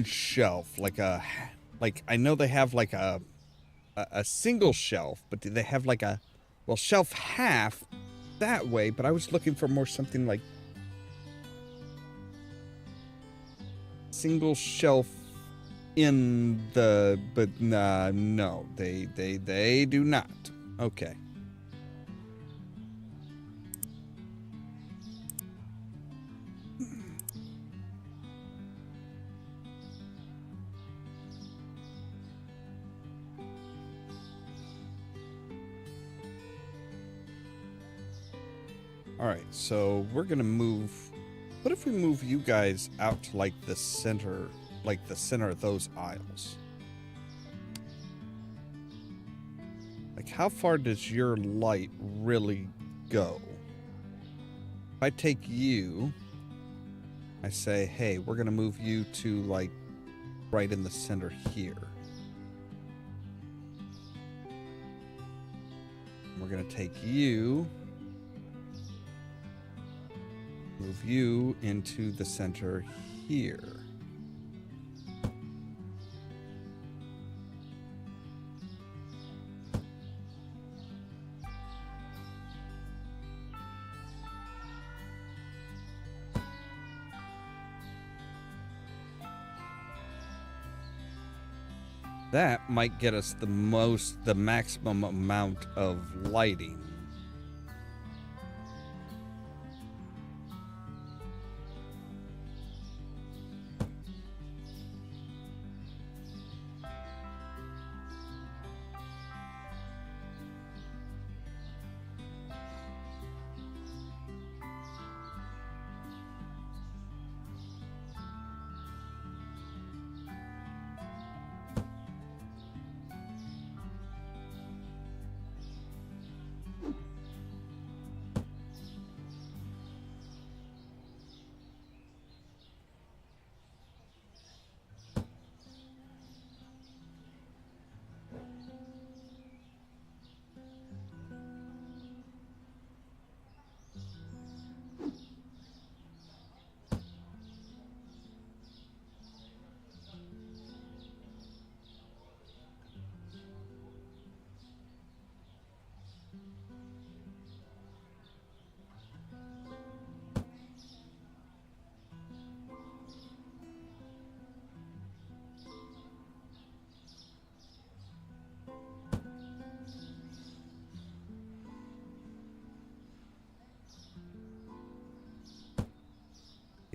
shelf, like I know they have like a single shelf, but do they have like a, well, shelf half that way, but I was looking for more something like single shelf in the, but no, they do not. Okay. All right, so we're gonna move. What if we move you guys out to like the center of those aisles? Like, how far does your light really go? If I take you, I say, hey, we're gonna move you to like right in the center here. We're gonna take you. Move you into the center here. That might get us the maximum amount of lighting.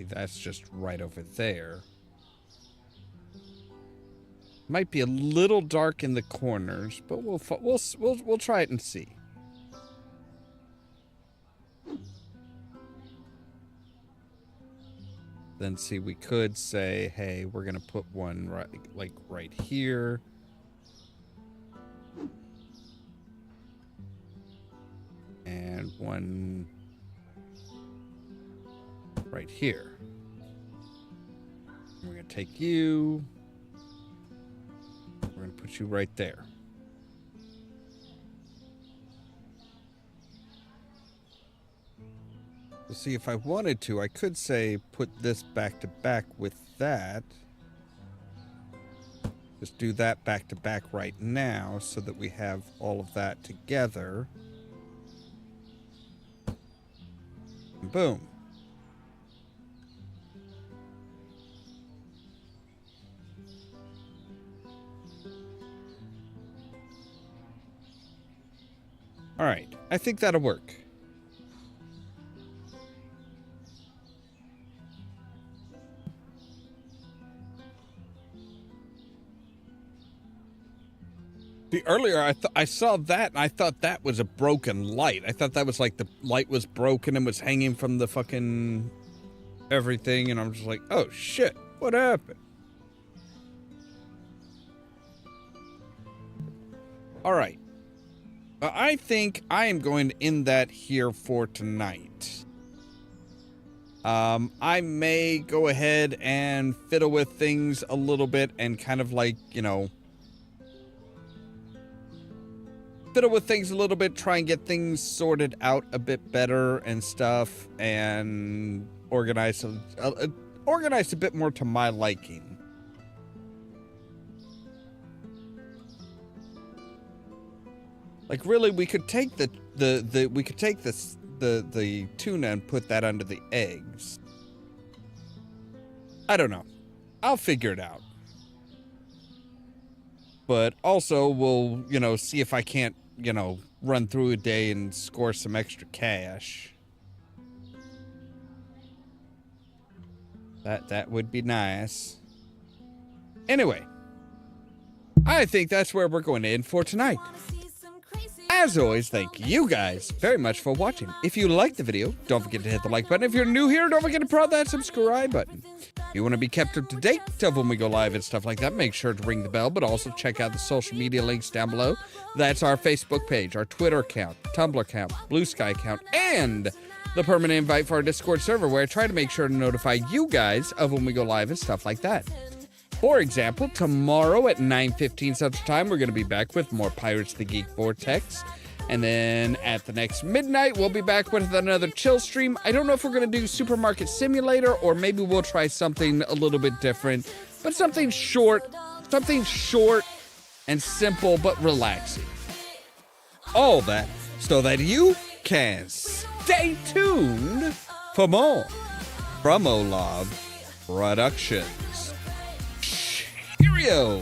That's just right over there. Might be a little dark in the corners, but we'll try it and see. Then see, we could say, hey, we're gonna put one right here. And one right here. And we're gonna take you. We're gonna put you right there. We'll see, if I wanted to, I could say put this back to back with that. Just do that back to back right now so that we have all of that together. And boom. All right, I think that'll work. The earlier I saw that and I thought that was a broken light. I thought that was like the light was broken and was hanging from the fucking everything, and I'm just like, oh shit, what happened? All right. I think I am going to end that here for tonight. I may go ahead and fiddle with things a little bit and kind of like, you know, fiddle with things a little bit, try and get things sorted out a bit better and stuff, and organized a bit more to my liking. Like really, we could take the tuna and put that under the eggs. I don't know. I'll figure it out. But also, we'll, see if I can't, run through a day and score some extra cash. That would be nice. Anyway, I think that's where we're going to end for tonight. As always, thank you guys very much for watching. If you liked the video, don't forget to hit the like button. If you're new here, don't forget to press that subscribe button. If you want to be kept up to date of when we go live and stuff like that, make sure to ring the bell, but also check out the social media links down below. That's our Facebook page, our Twitter account, Tumblr account, Blue Sky account, and the permanent invite for our Discord server, where I try to make sure to notify you guys of when we go live and stuff like that. For example, tomorrow at 9:15 Central Time, we're going to be back with more Pirates of the Geek Vortex. And then at the next midnight, we'll be back with another chill stream. I don't know if we're going to do Supermarket Simulator, or maybe we'll try something a little bit different. But something short and simple but relaxing. All that so that you can stay tuned for more from Ollamh Productions. Cheerio!